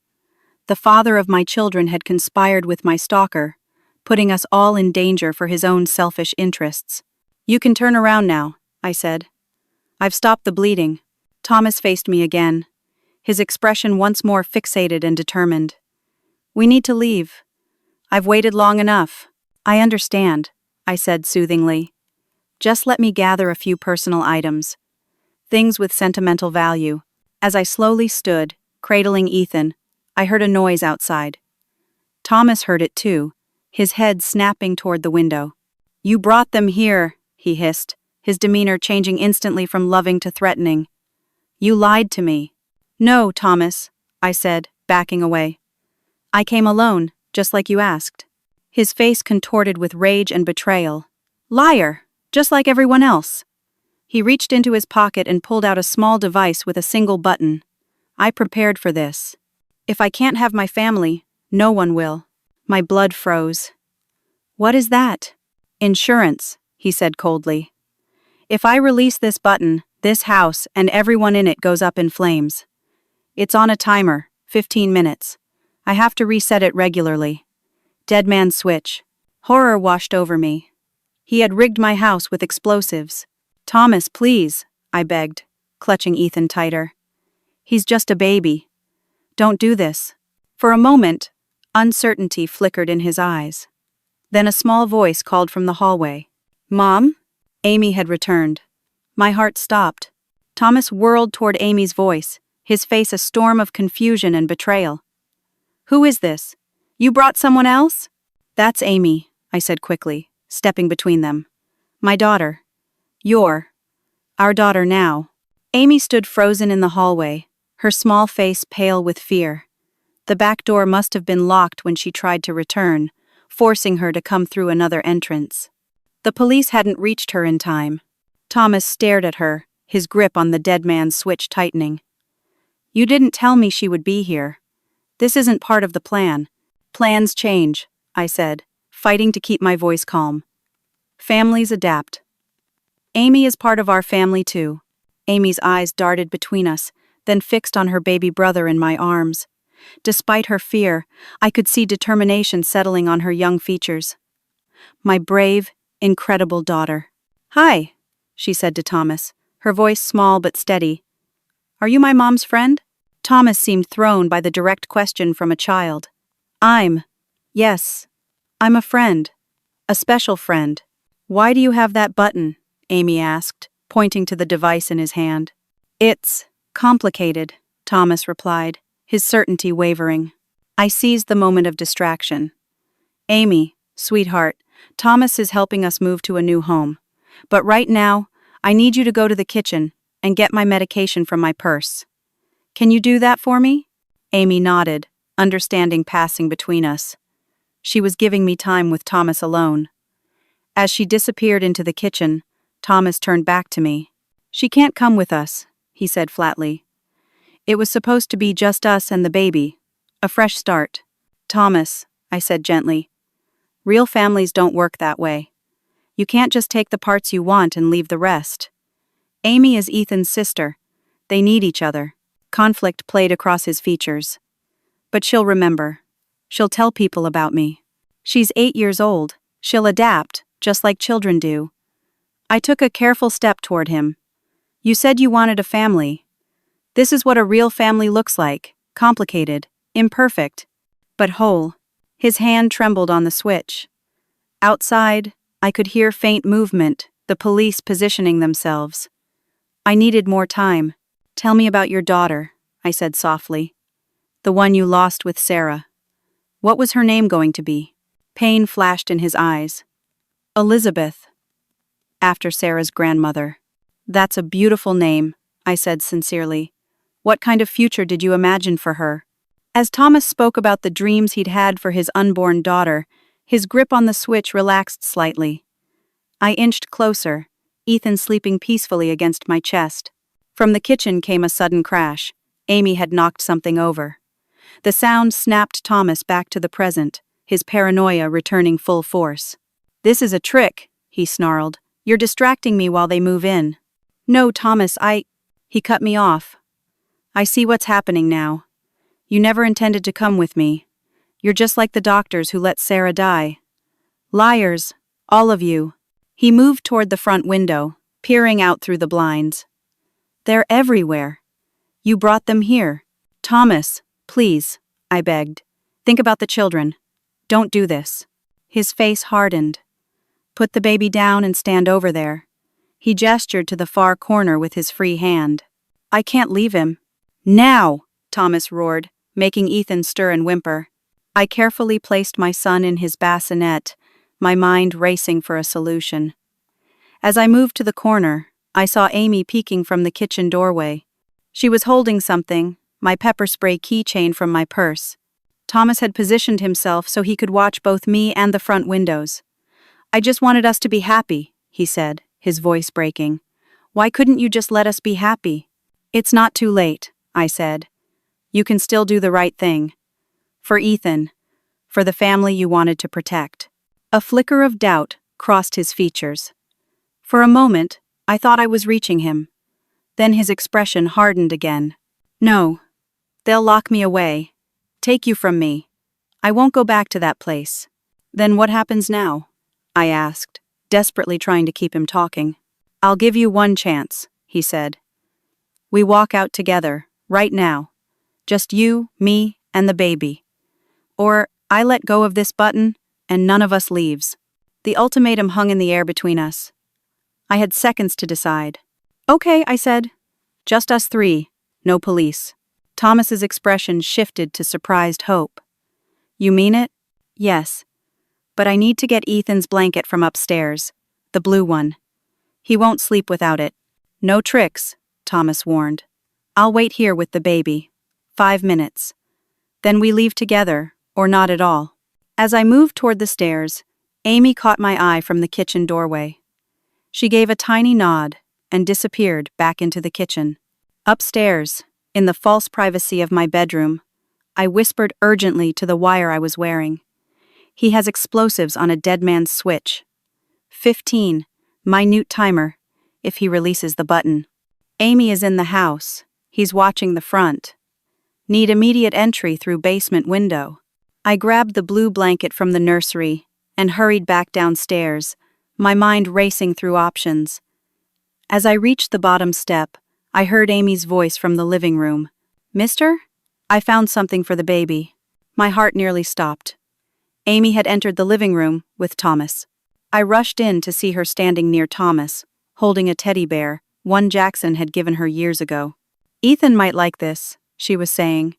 The father of my children had conspired with my stalker, putting us all in danger for his own selfish interests. You can turn around now, I said. I've stopped the bleeding. Thomas faced me again, his expression once more fixated and determined. We need to leave. I've waited long enough. I understand, I said soothingly. Just let me gather a few personal items. Things with sentimental value. As I slowly stood, cradling Ethan, I heard a noise outside. Thomas heard it too, his head snapping toward the window. You brought them here, he hissed, his demeanor changing instantly from loving to threatening. You lied to me. No, Thomas, I said, backing away. I came alone, just like you asked. His face contorted with rage and betrayal. Liar, just like everyone else. He reached into his pocket and pulled out a small device with a single button. I prepared for this. If I can't have my family, no one will. My blood froze. What is that? Insurance, he said coldly. If I release this button, this house and everyone in it goes up in flames. It's on a timer, 15 minutes. I have to reset it regularly. Dead man's switch. Horror washed over me. He had rigged my house with explosives. Thomas, please, I begged, clutching Ethan tighter. He's just a baby. Don't do this. For a moment, uncertainty flickered in his eyes. Then a small voice called from the hallway. Mom? Amy had returned. My heart stopped. Thomas whirled toward Amy's voice, his face a storm of confusion and betrayal. Who is this? You brought someone else? That's Amy, I said quickly, stepping between them. My daughter. Our daughter now. Amy stood frozen in the hallway, her small face pale with fear. The back door must have been locked when she tried to return, forcing her to come through another entrance. The police hadn't reached her in time. Thomas stared at her, his grip on the dead man's switch tightening. You didn't tell me she would be here. This isn't part of the plan. Plans change, I said, fighting to keep my voice calm. Families adapt. Amy is part of our family too. Amy's eyes darted between us, then fixed on her baby brother in my arms. Despite her fear, I could see determination settling on her young features. My brave, incredible daughter. Hi, she said to Thomas, her voice small but steady. Are you my mom's friend? Thomas seemed thrown by the direct question from a child. Yes, I'm a friend. A special friend. Why do you have that button? Amy asked, pointing to the device in his hand. It's complicated, Thomas replied, his certainty wavering. I seized the moment of distraction. Amy, sweetheart, Thomas is helping us move to a new home. But right now, I need you to go to the kitchen and get my medication from my purse. Can you do that for me? Amy nodded, understanding passing between us. She was giving me time with Thomas alone. As she disappeared into the kitchen, Thomas turned back to me. She can't come with us, he said flatly. It was supposed to be just us and the baby. A fresh start. Thomas, I said gently. Real families don't work that way. You can't just take the parts you want and leave the rest. Amy is Ethan's sister. They need each other. Conflict played across his features. But she'll remember. She'll tell people about me. She's 8 years old. She'll adapt, just like children do. I took a careful step toward him. You said you wanted a family. This is what a real family looks like. Complicated, imperfect, but whole. His hand trembled on the switch. Outside, I could hear faint movement, the police positioning themselves. I needed more time. Tell me about your daughter, I said softly. The one you lost with Sarah. What was her name going to be? Pain flashed in his eyes. Elizabeth. After Sarah's grandmother. That's a beautiful name, I said sincerely. What kind of future did you imagine for her? As Thomas spoke about the dreams he'd had for his unborn daughter, his grip on the switch relaxed slightly. I inched closer, Ethan sleeping peacefully against my chest. From the kitchen came a sudden crash. Amy had knocked something over. The sound snapped Thomas back to the present, his paranoia returning full force. This is a trick, he snarled. You're distracting me while they move in. No, Thomas, He cut me off. I see what's happening now. You never intended to come with me. You're just like the doctors who let Sarah die. Liars, all of you. He moved toward the front window, peering out through the blinds. They're everywhere. You brought them here. Thomas, please, I begged. Think about the children. Don't do this. His face hardened. Put the baby down and stand over there. He gestured to the far corner with his free hand. I can't leave him. Now, Thomas roared, making Ethan stir and whimper. I carefully placed my son in his bassinet, my mind racing for a solution. As I moved to the corner, I saw Amy peeking from the kitchen doorway. She was holding something, my pepper spray keychain from my purse. Thomas had positioned himself so he could watch both me and the front windows. I just wanted us to be happy, he said, his voice breaking. Why couldn't you just let us be happy? It's not too late, I said. You can still do the right thing. For Ethan. For the family you wanted to protect. A flicker of doubt crossed his features. For a moment, I thought I was reaching him. Then his expression hardened again. No. They'll lock me away. Take you from me. I won't go back to that place. Then what happens now? I asked, desperately trying to keep him talking. I'll give you one chance, he said. We walk out together, right now. Just you, me, and the baby. Or I let go of this button, and none of us leaves. The ultimatum hung in the air between us. I had seconds to decide. Okay, I said. Just us three, no police. Thomas's expression shifted to surprised hope. You mean it? Yes. But I need to get Ethan's blanket from upstairs, the blue one. He won't sleep without it. No tricks, Thomas warned. I'll wait here with the baby. 5 minutes. Then we leave together, or not at all. As I moved toward the stairs, Amy caught my eye from the kitchen doorway. She gave a tiny nod and disappeared back into the kitchen. Upstairs, in the false privacy of my bedroom, I whispered urgently to the wire I was wearing. He has explosives on a dead man's switch. 15, minute timer, if he releases the button. Amy is in the house. He's watching the front. Need immediate entry through basement window. I grabbed the blue blanket from the nursery and hurried back downstairs, my mind racing through options. As I reached the bottom step, I heard Amy's voice from the living room. Mister? I found something for the baby. My heart nearly stopped. Amy had entered the living room with Thomas. I rushed in to see her standing near Thomas, holding a teddy bear, one Jackson had given her years ago. Ethan might like this, she was saying.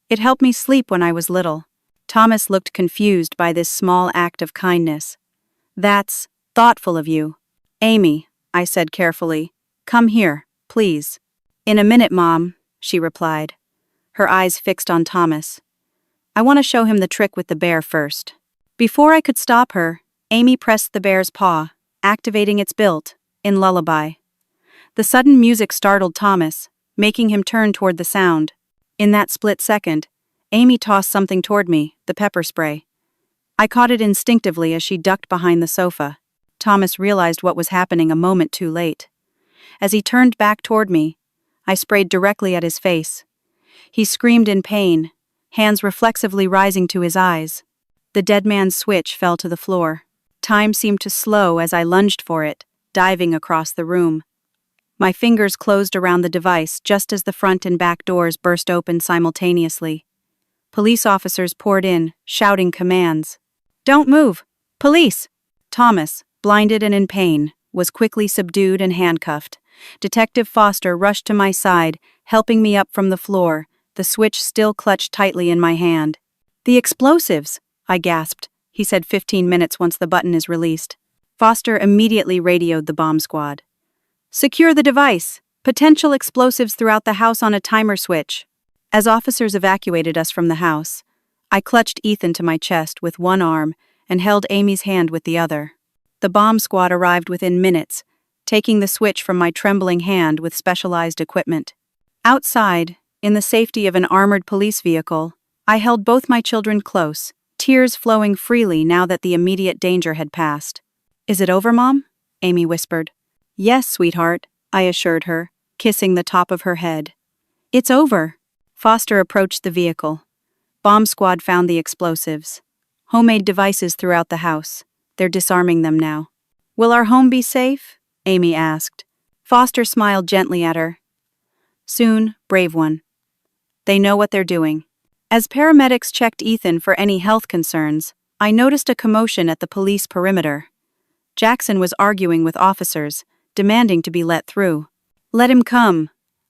It helped me sleep when I was little. Thomas looked confused by this small act of kindness. That's thoughtful of you. Amy, I said carefully, come here, please. In a minute, Mom, she replied, her eyes fixed on Thomas. I want to show him the trick with the bear first. Before I could stop her, Amy pressed the bear's paw, activating its built-in lullaby. The sudden music startled Thomas, making him turn toward the sound. In that split second, Amy tossed something toward me, the pepper spray. I caught it instinctively as she ducked behind the sofa. Thomas realized what was happening a moment too late. As he turned back toward me, I sprayed directly at his face. He screamed in pain, hands reflexively rising to his eyes. The dead man's switch fell to the floor. Time seemed to slow as I lunged for it, diving across the room. My fingers closed around the device just as the front and back doors burst open simultaneously. Police officers poured in, shouting commands. "Don't move! Police!" Thomas, blinded and in pain, was quickly subdued and handcuffed. Detective Foster rushed to my side, helping me up from the floor, the switch still clutched tightly in my hand. "The explosives!" I gasped. He said 15 minutes once the button is released. Foster immediately radioed the bomb squad. "Secure the device! Potential explosives throughout the house on a timer switch." As officers evacuated us from the house, I clutched Ethan to my chest with one arm and held Amy's hand with the other. The bomb squad arrived within minutes, taking the switch from my trembling hand with specialized equipment. Outside, in the safety of an armored police vehicle, I held both my children close, tears flowing freely now that the immediate danger had passed. "Is it over, Mom?" Amy whispered. "Yes, sweetheart," I assured her, kissing the top of her head. "It's over." Foster approached the vehicle. Bomb squad found the explosives. Homemade devices throughout the house. They're disarming them now. "Will our home be safe?" Amy asked. Foster smiled gently at her. "Soon, brave one. They know what they're doing." As paramedics checked Ethan for any health concerns, I noticed a commotion at the police perimeter. Jackson was arguing with officers, demanding to be let through. "Let him come,"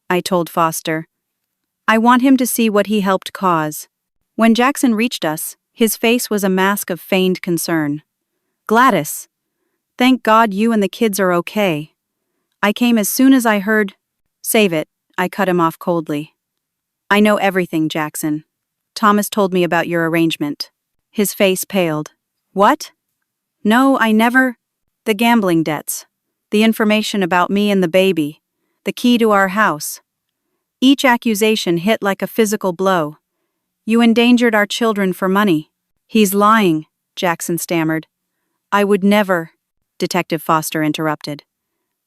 I told Foster. "I want him to see what he helped cause." When Jackson reached us, his face was a mask of feigned concern. "Gladys, thank God you and the kids are okay. I came as soon as I heard—" "Save it," I cut him off coldly. "I know everything, Jackson. Thomas told me about your arrangement." His face paled. "What?" "No, I never—" "The gambling debts. The information about me and the baby. The key to our house." Each accusation hit like a physical blow. "You endangered our children for money." "He's lying," Jackson stammered. "I would never—" Detective Foster interrupted.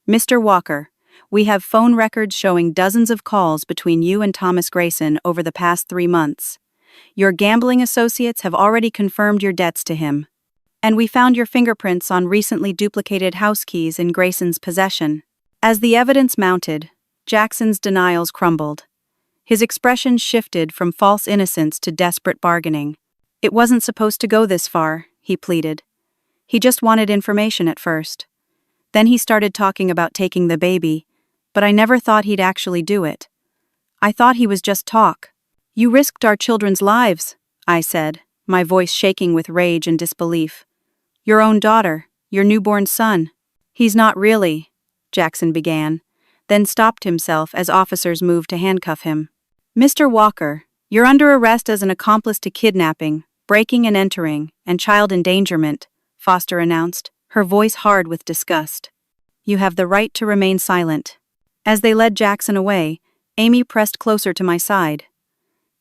"Mr. Walker, we have phone records showing dozens of calls between you and Thomas Grayson over the past 3 months. Your gambling associates have already confirmed your debts to him. And we found your fingerprints on recently duplicated house keys in Grayson's possession." As the evidence mounted, Jackson's denials crumbled. His expression shifted from false innocence to desperate bargaining. "It wasn't supposed to go this far," he pleaded. "He just wanted information at first. Then he started talking about taking the baby, but I never thought he'd actually do it. I thought he was just talk." "You risked our children's lives," I said, my voice shaking with rage and disbelief. "Your own daughter, your newborn son." "He's not really," Jackson began, then stopped himself as officers moved to handcuff him. "Mr. Walker, you're under arrest as an accomplice to kidnapping, breaking and entering, and child endangerment," Foster announced, her voice hard with disgust. "You have the right to remain silent." As they led Jackson away, Amy pressed closer to my side.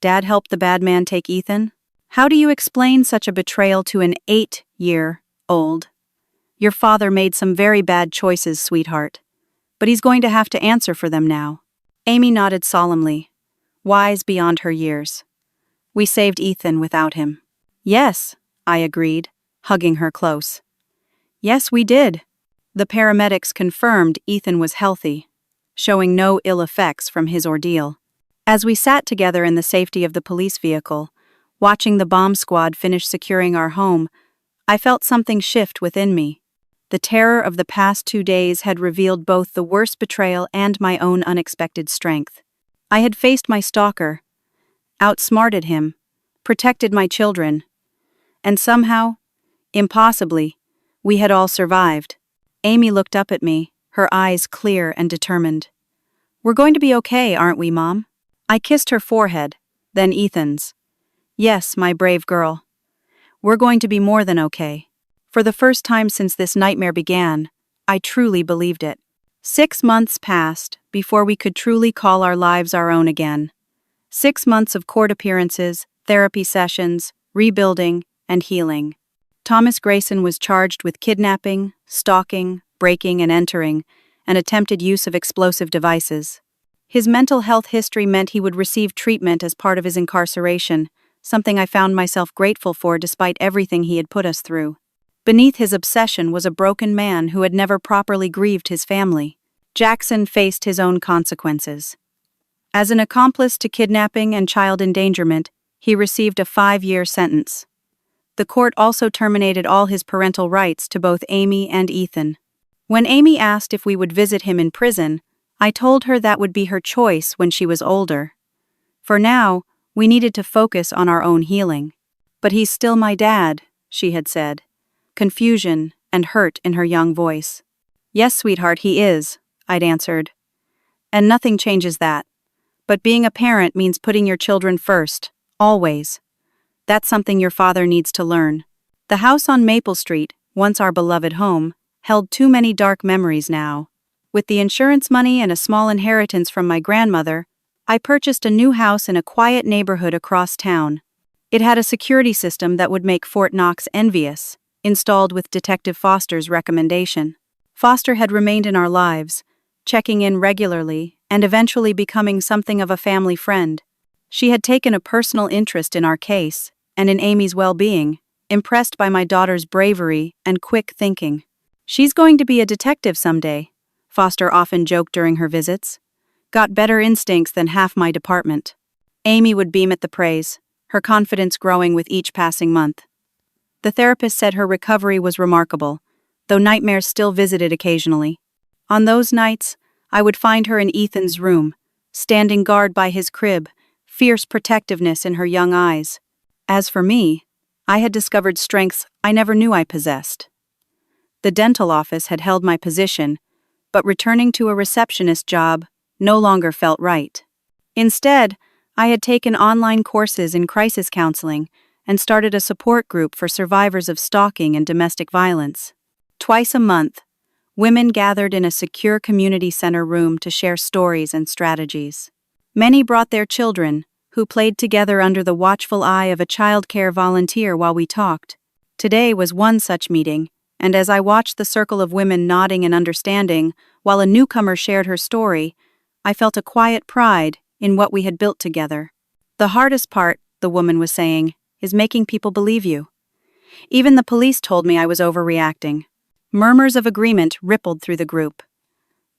"Dad helped the bad man take Ethan? How do you explain such a betrayal to an 8-year-old? Your father made some very bad choices, sweetheart. But he's going to have to answer for them now." Amy nodded solemnly, wise beyond her years. "We saved Ethan without him." "Yes," I agreed, hugging her close. "Yes, we did." The paramedics confirmed Ethan was healthy, showing no ill effects from his ordeal. As we sat together in the safety of the police vehicle, watching the bomb squad finish securing our home, I felt something shift within me. The terror of the past 2 days had revealed both the worst betrayal and my own unexpected strength. I had faced my stalker, outsmarted him, protected my children, and somehow, impossibly, we had all survived. Amy looked up at me, her eyes clear and determined. "We're going to be okay, aren't we, Mom?" I kissed her forehead, then Ethan's. "Yes, my brave girl. We're going to be more than okay." For the first time since this nightmare began, I truly believed it. 6 months passed before we could truly call our lives our own again. 6 months of court appearances, therapy sessions, rebuilding, and healing. Thomas Grayson was charged with kidnapping, stalking, breaking and entering, and attempted use of explosive devices. His mental health history meant he would receive treatment as part of his incarceration, something I found myself grateful for despite everything he had put us through. Beneath his obsession was a broken man who had never properly grieved his family. Jackson faced his own consequences. As an accomplice to kidnapping and child endangerment, he received a 5-year sentence. The court also terminated all his parental rights to both Amy and Ethan. When Amy asked if we would visit him in prison, I told her that would be her choice when she was older. For now, we needed to focus on our own healing. But he's still my dad, she had said, confusion and hurt in her young voice. Yes, sweetheart, he is, I'd answered. And nothing changes that. But being a parent means putting your children first, always. That's something your father needs to learn. The house on Maple Street, once our beloved home, held too many dark memories now. With the insurance money and a small inheritance from my grandmother, I purchased a new house in a quiet neighborhood across town. It had a security system that would make Fort Knox envious, installed with Detective Foster's recommendation. Foster had remained in our lives, checking in regularly and eventually becoming something of a family friend. She had taken a personal interest in our case and in Amy's well-being, impressed by my daughter's bravery and quick thinking. She's going to be a detective someday, Foster often joked during her visits. Got better instincts than half my department. Amy would beam at the praise, her confidence growing with each passing month. The therapist said her recovery was remarkable, though nightmares still visited occasionally. On those nights, I would find her in Ethan's room, standing guard by his crib, fierce protectiveness in her young eyes. As for me, I had discovered strengths I never knew I possessed. The dental office had held my position, but returning to a receptionist job no longer felt right. Instead, I had taken online courses in crisis counseling and started a support group for survivors of stalking and domestic violence. Twice a month, women gathered in a secure community center room to share stories and strategies. Many brought their children, who played together under the watchful eye of a child care volunteer while we talked. Today was one such meeting, and as I watched the circle of women nodding and understanding while a newcomer shared her story, I felt a quiet pride in what we had built together. The hardest part, the woman was saying, is making people believe you. Even the police told me I was overreacting. Murmurs of agreement rippled through the group.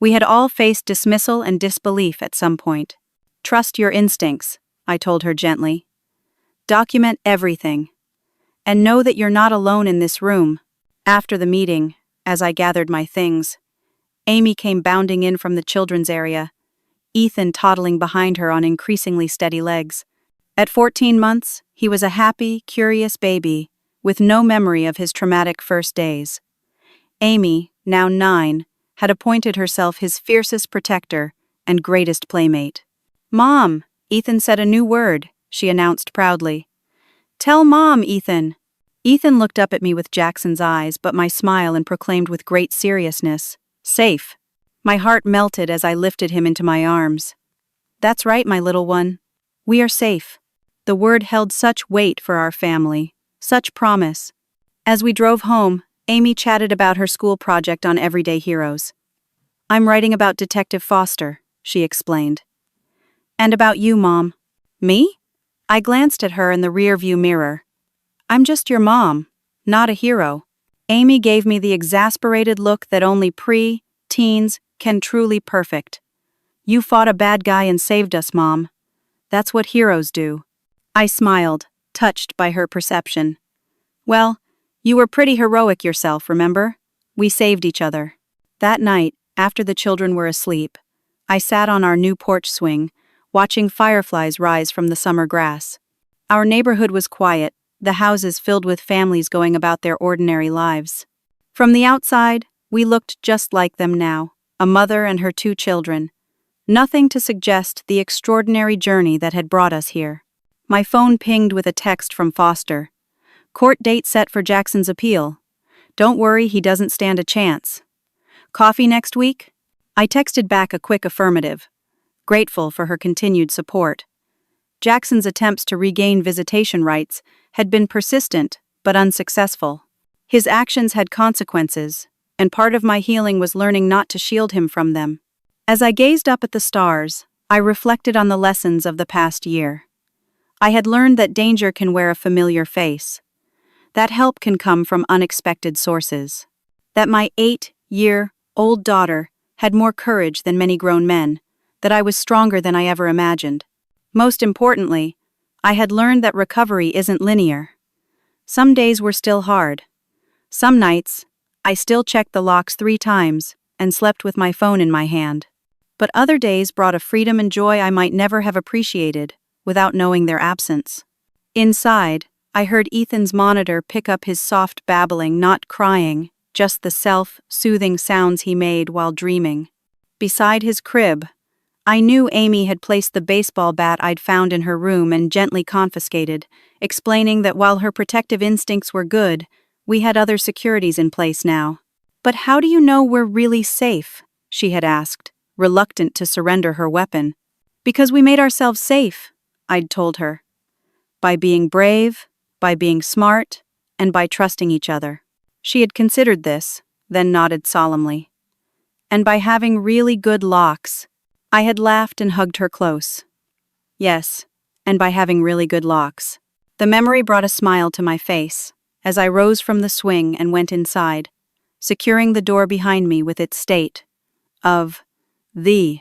We had all faced dismissal and disbelief at some point. Trust your instincts, I told her gently. Document everything. And know that you're not alone in this room. After the meeting, as I gathered my things, Amy came bounding in from the children's area, Ethan toddling behind her on increasingly steady legs. At 14 months, he was a happy, curious baby, with no memory of his traumatic first days. Amy, now 9, had appointed herself his fiercest protector and greatest playmate. Mom, Ethan said a new word, she announced proudly. Tell Mom, Ethan. Ethan looked up at me with Jackson's eyes but my smile and proclaimed with great seriousness, Safe. My heart melted as I lifted him into my arms. That's right, my little one. We are safe. The word held such weight for our family, such promise. As we drove home, Amy chatted about her school project on everyday heroes. I'm writing about Detective Foster, she explained. And about you, Mom. Me? I glanced at her in the rear-view mirror. I'm just your mom, not a hero. Amy gave me the exasperated look that only pre-teens can truly perfect. You fought a bad guy and saved us, Mom. That's what heroes do. I smiled, touched by her perception. Well, you were pretty heroic yourself, remember? We saved each other. That night, after the children were asleep, I sat on our new porch swing, watching fireflies rise from the summer grass. Our neighborhood was quiet, the houses filled with families going about their ordinary lives. From the outside, we looked just like them now, a mother and her 2 children. Nothing to suggest the extraordinary journey that had brought us here. My phone pinged with a text from Foster. Court date set for Jackson's appeal. Don't worry, he doesn't stand a chance. Coffee next week? I texted back a quick affirmative, grateful for her continued support. Jackson's attempts to regain visitation rights had been persistent but unsuccessful. His actions had consequences, and part of my healing was learning not to shield him from them. As I gazed up at the stars, I reflected on the lessons of the past year. I had learned that danger can wear a familiar face. That help can come from unexpected sources. That my 8-year-old daughter had more courage than many grown men, that I was stronger than I ever imagined. Most importantly, I had learned that recovery isn't linear. Some days were still hard. Some nights, I still checked the locks 3 times and slept with my phone in my hand. But other days brought a freedom and joy I might never have appreciated without knowing their absence. Inside, I heard Ethan's monitor pick up his soft babbling, not crying, just the self-soothing sounds he made while dreaming. Beside his crib, I knew Amy had placed the baseball bat I'd found in her room and gently confiscated, explaining that while her protective instincts were good, we had other securities in place now. "But how do you know we're really safe?" she had asked, reluctant to surrender her weapon. "Because we made ourselves safe," I'd told her. "By being brave, by being smart, and by trusting each other." She had considered this, then nodded solemnly. "And by having really good locks." I had laughed and hugged her close. "Yes, and by having really good locks." The memory brought a smile to my face as I rose from the swing and went inside, securing the door behind me with its state of the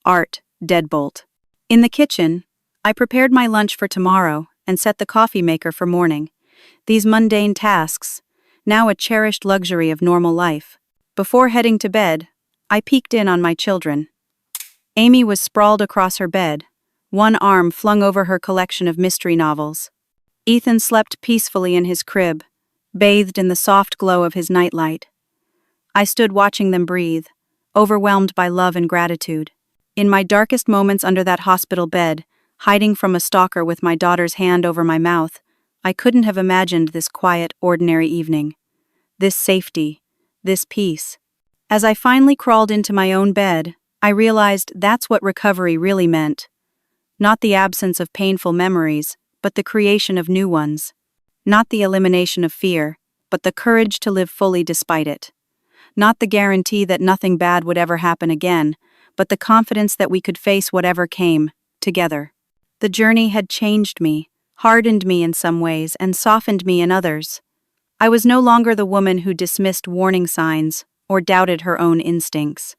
art deadbolt. In the kitchen, I prepared my lunch for tomorrow and set the coffee maker for morning. These mundane tasks, now a cherished luxury of normal life. Before heading to bed, I peeked in on my children. Amy was sprawled across her bed, one arm flung over her collection of mystery novels. Ethan slept peacefully in his crib, bathed in the soft glow of his nightlight. I stood watching them breathe, overwhelmed by love and gratitude. In my darkest moments under that hospital bed, hiding from a stalker with my daughter's hand over my mouth, I couldn't have imagined this quiet, ordinary evening. This safety, this peace. As I finally crawled into my own bed, I realized that's what recovery really meant. Not the absence of painful memories, but the creation of new ones. Not the elimination of fear, but the courage to live fully despite it. Not the guarantee that nothing bad would ever happen again, but the confidence that we could face whatever came, together. The journey had changed me, hardened me in some ways, and softened me in others. I was no longer the woman who dismissed warning signs or doubted her own instincts.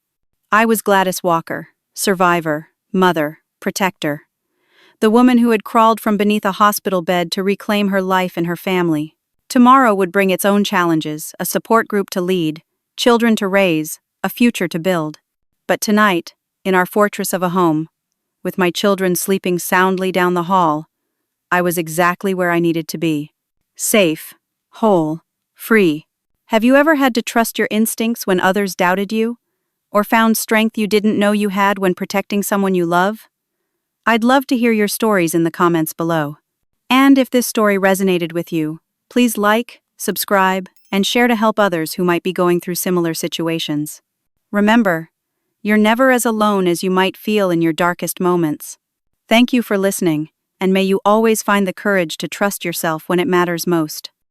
I was Gladys Walker, survivor, mother, protector. The woman who had crawled from beneath a hospital bed to reclaim her life and her family. Tomorrow would bring its own challenges, a support group to lead, children to raise, a future to build. But tonight, in our fortress of a home, with my children sleeping soundly down the hall, I was exactly where I needed to be. Safe, whole, free. Have you ever had to trust your instincts when others doubted you? Or found strength you didn't know you had when protecting someone you love? I'd love to hear your stories in the comments below. And if this story resonated with you, please like, subscribe, and share to help others who might be going through similar situations. Remember, you're never as alone as you might feel in your darkest moments. Thank you for listening, and may you always find the courage to trust yourself when it matters most.